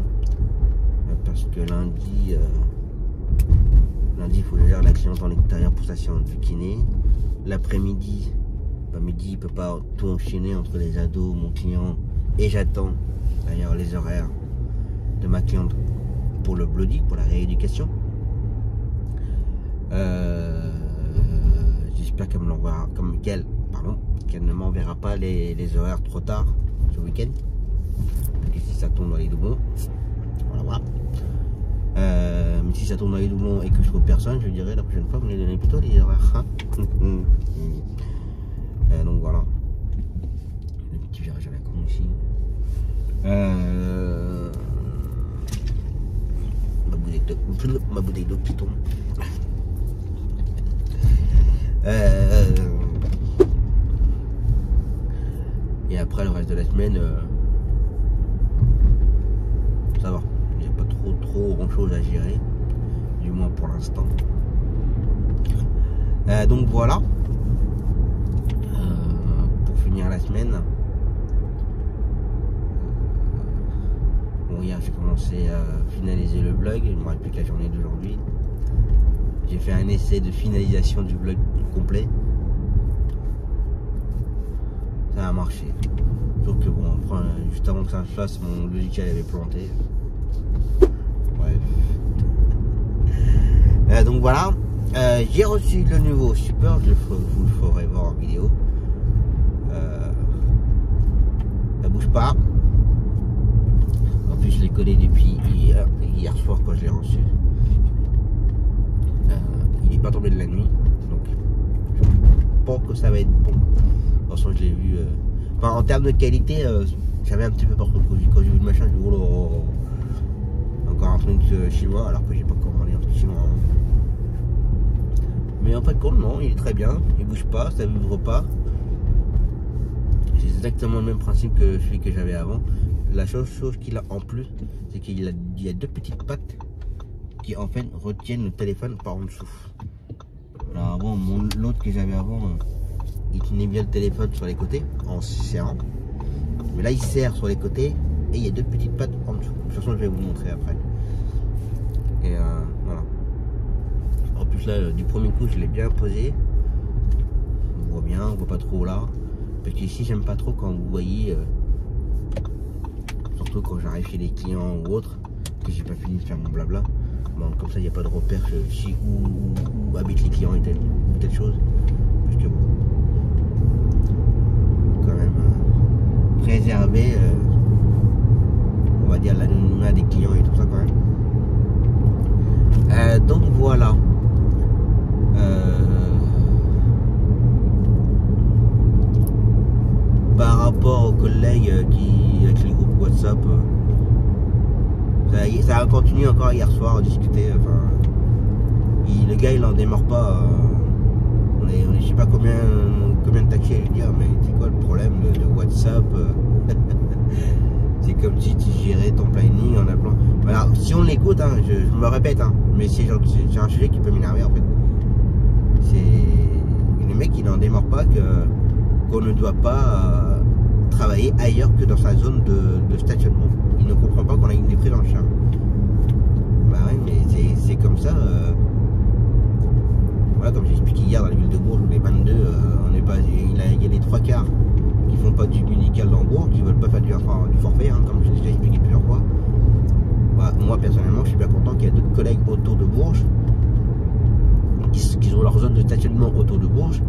Parce que lundi, il faut que je gère la cliente en extérieur pour sa séance du kiné. L'après-midi, midi il peut pas tout enchaîner entre les ados, mon client, et j'attends d'ailleurs les horaires de ma cliente pour le bloody, pour la rééducation. J'espère qu'elle me l'enverra, qu'elle ne m'enverra pas les horaires trop tard ce week-end. Et si ça tombe dans les doublons, voilà. Mais si ça tombe dans les doublons et que je trouve personne, je dirais la prochaine fois vous me les donnez plutôt les horaires. Donc voilà. Le petit virage à la con ici. Ma bouteille d'eau qui tombe. Et après le reste de la semaine, ça va. Il n'y a pas trop grand chose à gérer, du moins pour l'instant. Donc voilà. Pour finir la semaine. Bon, hier j'ai commencé à finaliser le blog, il ne me reste plus que la journée d'aujourd'hui. J'ai fait un essai de finalisation du blog complet. Ça a marché. Sauf que bon, après, juste avant que ça se fasse, mon logiciel avait planté. Bref. Donc voilà. J'ai reçu le nouveau support, vous le ferai voir en vidéo. Ça bouge pas. En plus je l'ai collé depuis hier soir quand je l'ai reçu. Il n'est pas tombé de la nuit, donc je pense que ça va être bon. De toute façon je l'ai vu. Enfin, en termes de qualité, j'avais un petit peu peur quand j'ai vu le machin, j'ai dit oh là, encore un truc chinois alors que j'ai pas commandé un truc chinois. Mais en fait compte non, il est très bien, il bouge pas, ça vibre pas. C'est exactement le même principe que celui que j'avais avant. La chose qu'il a en plus, c'est qu'il y a deux petites pattes qui en fait retiennent le téléphone par en dessous. Alors avant, l'autre que j'avais avant, il tenait bien le téléphone sur les côtés en serrant. Mais là il serre sur les côtés et il y a deux petites pattes en dessous. De toute façon je vais vous montrer après. Et voilà. En plus là du premier coup je l'ai bien posé. On voit bien, on voit pas trop là. Parce qu'ici j'aime pas trop quand vous voyez, surtout quand j'arrive chez les clients ou autres, que j'ai pas fini de faire mon blabla. Bon, comme ça il n'y a pas de repère où habitent les clients et telle chose. Parce que bon, quand même préserver, on va dire l'anonymat des clients et tout ça quand même. Donc voilà. Par rapport aux collègues avec les groupes WhatsApp, ça a continué encore hier soir à discuter. Enfin, le gars il en démarre pas. On est je sais pas combien de taxis à lui dire, mais c'est quoi le problème de WhatsApp? C'est comme si tu gérais ton planning en appelant. Voilà, si on l'écoute, hein, je me répète, hein, mais c'est un sujet qui peut m'énerver en fait. Le mec il en démarre pas qu'on ne doit pas travailler ailleurs que dans sa zone de stationnement. Il ne comprend pas qu'on a une des prises en charge. Bah ouais, mais c'est comme ça. Voilà, comme j'ai expliqué hier dans la ville de Bourges, où les 22, on est pas, il y a les 3/4 qui font pas du médical dans Bourges, qui veulent pas faire du forfait, hein, comme je l'ai déjà expliqué plusieurs fois. Bah, moi personnellement, je suis bien content qu'il y ait d'autres collègues autour de Bourges qui ont leur zone de stationnement autour de Bourges,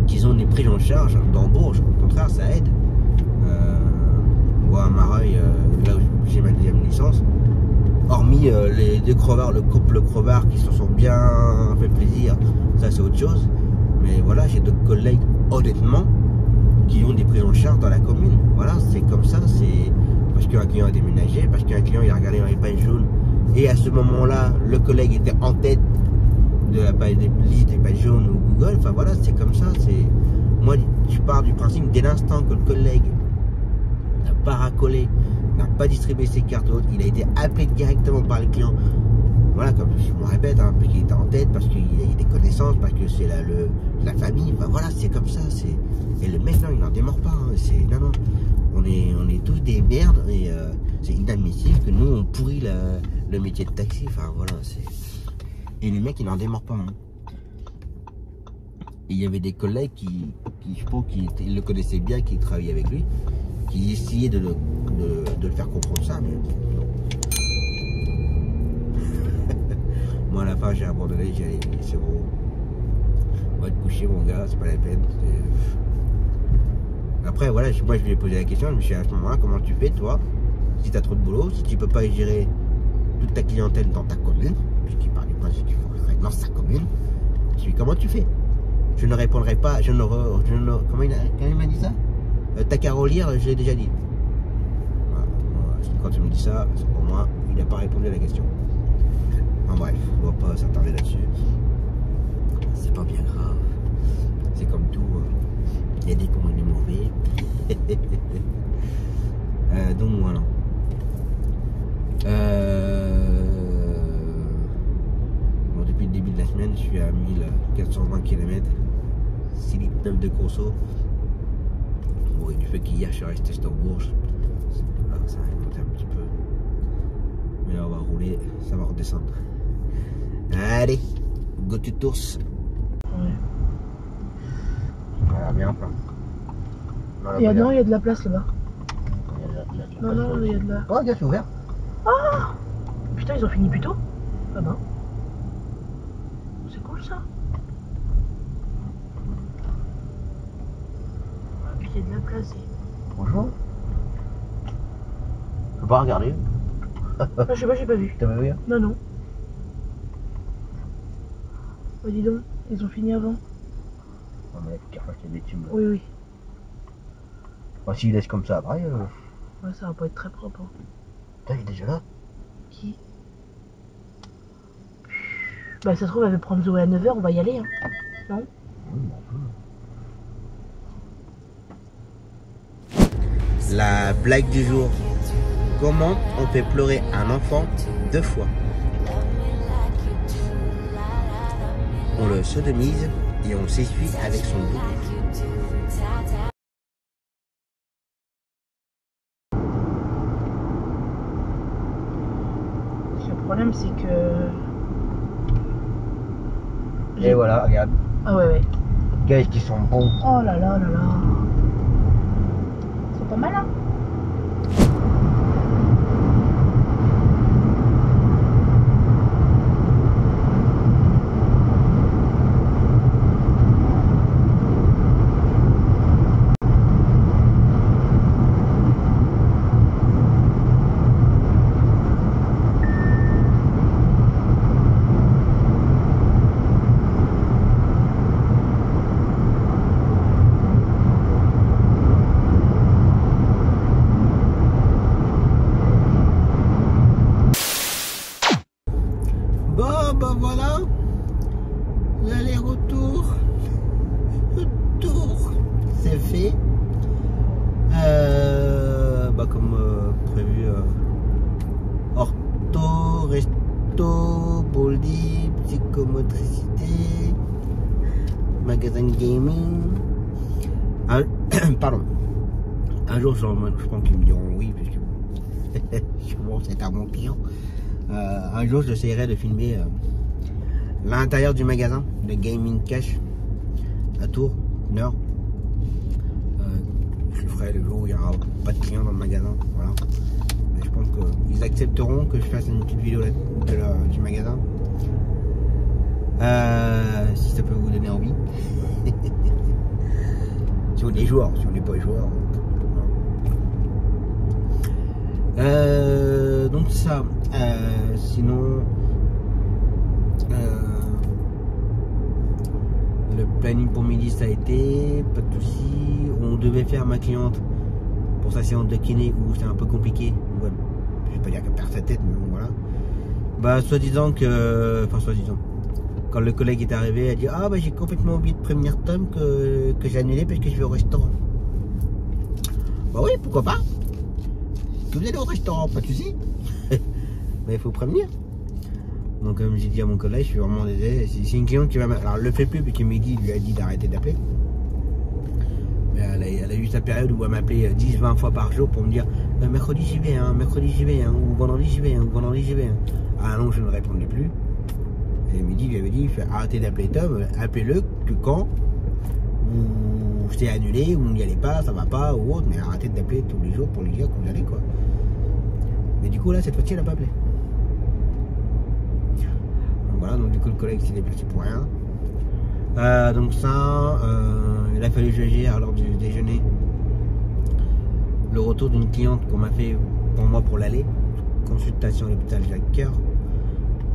qu'ils ont des prises en charge dans Bourges. Au contraire, ça aide. Moi à Mareuil, là où j'ai ma deuxième licence, hormis les deux crevards, le couple crevard qui se sont bien fait plaisir, ça c'est autre chose. Mais voilà, j'ai d'autres collègues honnêtement qui ont des prises en charge dans la commune. Voilà, c'est comme ça, c'est parce qu'un client a déménagé, parce qu'un client il a regardé dans les pages jaunes et à ce moment-là, le collègue était en tête de la page des listes des pages jaunes ou Google. Enfin voilà, c'est comme ça. C'est moi, je pars du principe dès l'instant que le collègue n'a pas racolé, n'a pas distribué ses cartes autres, il a été appelé directement par les clients. Voilà, comme je me répète, hein, parce qu'il était en tête, parce qu'il a des connaissances, parce que c'est la famille. Enfin voilà, c'est comme ça. Et le mec, non, il n'en démord pas. Hein, non, on est tous des merdes et c'est inadmissible que nous on pourrit le métier de taxi. Enfin voilà, et le mec il n'en démord pas. Hein. Et il y avait des collègues qui je pense, qui le connaissaient bien, qui travaillaient avec lui, qui essayaient de le faire comprendre ça, mais moi à la fin j'ai abandonné, j'ai dit c'est bon, on va te coucher mon gars, c'est pas la peine. Après voilà, moi je lui ai posé la question, je me suis dit à ce moment-là, comment tu fais toi, si tu as trop de boulot, si tu peux pas gérer toute ta clientèle dans ta commune, puisqu'il parlait pas du faut dans sa commune, je lui ai dit comment tu fais? Je ne répondrai pas, comment il m'a dit ça? T'as qu'à relire, je l'ai déjà dit. Voilà. Quand tu me dis ça, c'est pour moi, il n'a pas répondu à la question. Enfin bref, on va pas s'attarder là-dessus. C'est pas bien grave. C'est comme tout. Il y a des bons et des mauvais. Donc voilà. Bon, depuis le début de la semaine, je suis à 1420 km. 6 litres 9 de conso. Bon, et du fait qu'hier je suis resté sur Bourges, là ça a monté un petit peu. Mais là on va rouler, ça va redescendre. Allez, go to Tours. Ouais. Voilà, bien plein. Il y a de la place là-bas. Non, il y a de la. Oh, regarde, c'est ouvert. Ah putain, ils ont fini plus tôt. Ah ben. C'est cool ça. Ah, puis il y a de la place. Bonjour. Je peux pas regarder. Ah, je sais pas, j'ai pas vu. T'as pas vu? Non, non. Oh, dis donc, ils ont fini avant. Non, mais Carrefour, il y a des tubes là. Oui, oui. Bon, s'ils laissent comme ça après. Ouais, ça va pas être très propre. Hein. Putain, il est déjà là. Qui? Bah, ça se trouve, elle veut prendre Zoé à 9h, on va y aller, hein. Non? La blague du jour. Comment on fait pleurer un enfant 2 fois? On le sodomise et on s'essuie avec son bouton. Le problème, c'est que... Et voilà, regarde. Ah ouais, ouais. Qu'est-ce qu'ils sont bons. Oh là là là là. C'est pas mal, hein? magasin gaming. Pardon. Un jour, je pense qu'ils me diront oui, puisque je commence à être un bon client. Un jour, j'essaierai de filmer l'intérieur du magasin de Gaming Cash à Tours, Nord. Je le ferai le jour où il n'y aura pas de clients dans le magasin. Voilà. Mais je pense qu'ils accepteront que je fasse une petite vidéo du magasin. Si ça peut vous donner envie. Si on est joueur, si on n'est pas joueur. Donc ça, sinon le planning pour midi ça a été, pas de soucis. On devait faire ma cliente pour sa séance de kiné où c'est un peu compliqué. Voilà. Je vais pas dire qu'elle perd sa tête, mais bon, voilà. Bah soi-disant que, enfin soi-disant, quand le collègue est arrivé, elle dit ah bah j'ai complètement oublié de prévenir Tom que j'ai annulé parce que je vais au restaurant. Bah oui, pourquoi pas. Que vous allez au restaurant, pas de soucis. Mais il faut prévenir. Donc comme j'ai dit à mon collègue, je suis vraiment désolé. C'est une cliente qui va m'appeler. Alors elle le fait plus puisque Mehdi lui a dit d'arrêter d'appeler. Mais elle a eu sa période où elle m'appelait 10-20 fois par jour pour me dire mercredi j'y vais, hein, mercredi j'y vais, hein, ou vendredi j'y vais, hein, ou vendredi j'y vais. Hein. Ah non, je ne répondais plus. Et Mehdi lui avait dit arrêtez d'appeler Tom, appelez-le que quand vous c'est annulé, ou vous n'y allez pas, ça va pas, ou autre, mais arrêtez d'appeler tous les jours pour lui dire que vous allez quoi. Mais du coup là cette fois-ci elle n'a pas appelé. Donc voilà, donc du coup le collègue s'est déplacé pour rien. Donc ça, il a fallu que je gère lors du déjeuner le retour d'une cliente qu'on m'a fait pour moi pour l'aller, consultation à l'hôpital Jacques Coeur.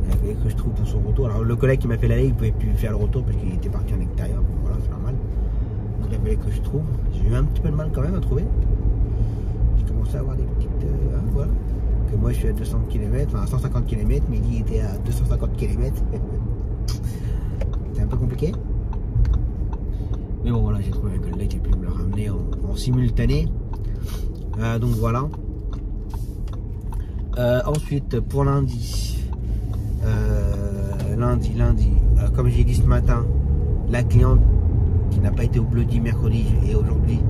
Il a fallu que je trouve pour son retour. Alors le collègue qui m'a fait l'aller, il ne pouvait plus faire le retour parce qu'il était parti en extérieur. Donc voilà, c'est normal. Donc il a fallu que je trouve. J'ai eu un petit peu de mal quand même à trouver. J'ai commencé à avoir des petites... voilà. Que moi je suis à 200 km, enfin à 150 km, Mehdi était à 250 km. C'est un peu compliqué. Mais bon voilà, j'ai trouvé un collègue qui a pu me le ramener en simultané. Donc voilà. Ensuite pour lundi. Lundi, comme j'ai dit ce matin, la cliente qui n'a pas été au Bloody mercredi et aujourd'hui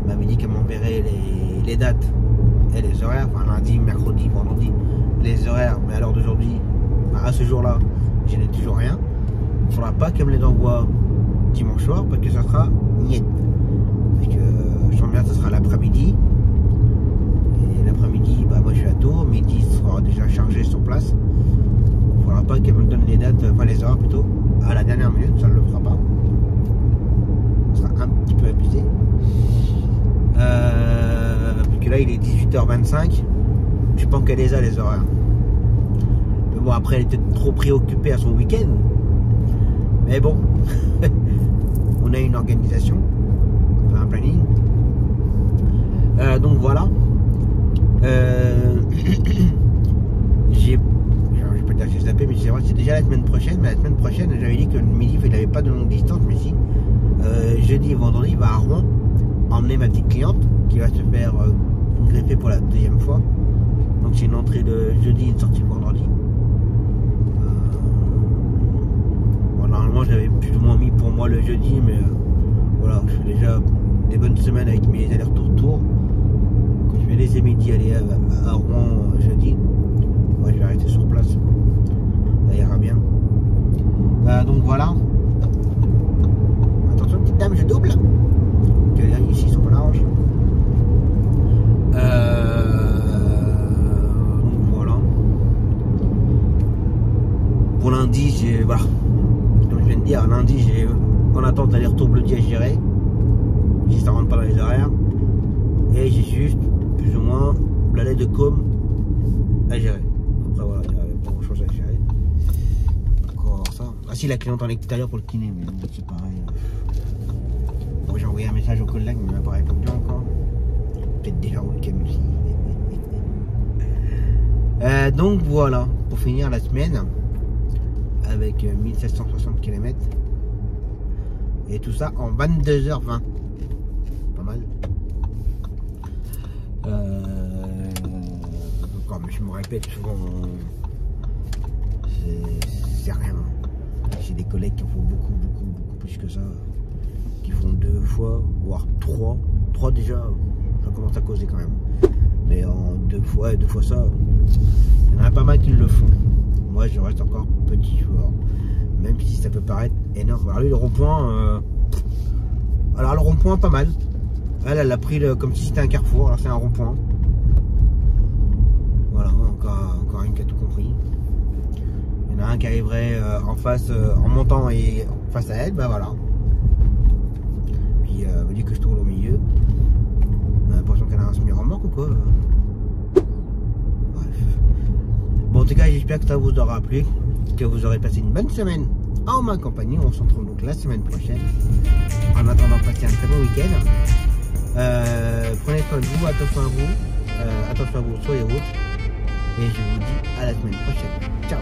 m'avait dit qu'elle m'enverrait les dates et les horaires, enfin lundi, mercredi, vendredi, les horaires, mais à l'heure d'aujourd'hui, à ce jour-là, je n'ai toujours rien. Il ne faudra pas qu'elle me les envoie dimanche soir parce que ça sera niet. Parce que je sens bien que ça sera l'après-midi. Et l'après-midi, bah, moi je suis à Tours, midi sera déjà chargé sur place. Il ne faudra pas qu'elle me donne les dates, enfin les horaires plutôt, à la dernière minute, ça ne le fera pas. Ça sera un petit peu abusé. Puisque là il est 18h25, je pense qu'elle les a les horaires. Mais bon, après elle était trop préoccupée à son week-end. Mais bon, on a une organisation, un planning. Donc voilà. Je vais pas dire que j'ai zappé, mais c'est vrai que c'est déjà la semaine prochaine. Mais la semaine prochaine, j'avais dit que le midi il n'avait pas de longue distance, mais si. Jeudi et vendredi, il va à Rouen emmener ma petite cliente qui va se faire greffer pour la deuxième fois. Donc c'est une entrée de jeudi, une sortie de vendredi. Bon, normalement j'avais plus ou moins mis pour moi le jeudi, mais voilà, je fais déjà des bonnes semaines avec mes allers-retours. Quand je vais laisser Mehdi aller à Rouen jeudi, moi je vais rester sur place. Ça ira bien. Donc voilà. Attention petite dame, je double. Les lignes ici sont pas larges. Donc voilà. Pour lundi, j'ai voilà. Comme je viens de dire, lundi j'ai en attente d'aller-retour Bloody à gérer. Si ça rentre pas dans les horaires. Et j'ai juste plus ou moins l'aller de Com à gérer. Après voilà, il n'y a pas grand chose à gérer. Encore ça. Ah si, la cliente en extérieur pour le kiné, mais c'est pareil. Bon, j'ai envoyé un message au collègue, mais il m'a pas répondu encore. Peut-être déjà au week-end aussi. Donc voilà, pour finir la semaine, avec 1760 km. Et tout ça en 22h20. Pas mal. Comme je me répète souvent, c'est rien. J'ai des collègues qui en font beaucoup plus que ça, qui font 2 fois, voire 3. 3 déjà, ça commence à causer quand même. Mais en 2 fois ça, il y en a pas mal qui le font. Moi je reste encore petit joueur, même si ça peut paraître énorme. Alors lui le rond-point, alors le rond-point pas mal. Elle a pris comme si c'était un carrefour, alors c'est un rond-point. Voilà, encore une qui a tout compris. Il y en a un qui arriverait en face, en montant et face à elle, bah voilà. Puis elle me dit que je tourne au milieu. On a l'impression qu'elle a un semi-remorque ou quoi. Bref. Bon, en tout cas, j'espère que ça vous aura plu, que vous aurez passé une bonne semaine en ma compagnie. On se retrouve donc la semaine prochaine. En attendant, passez un très bon week-end. Prenez soin de vous, attention à vous sur les routes. Et je vous dis à la semaine prochaine. Ciao.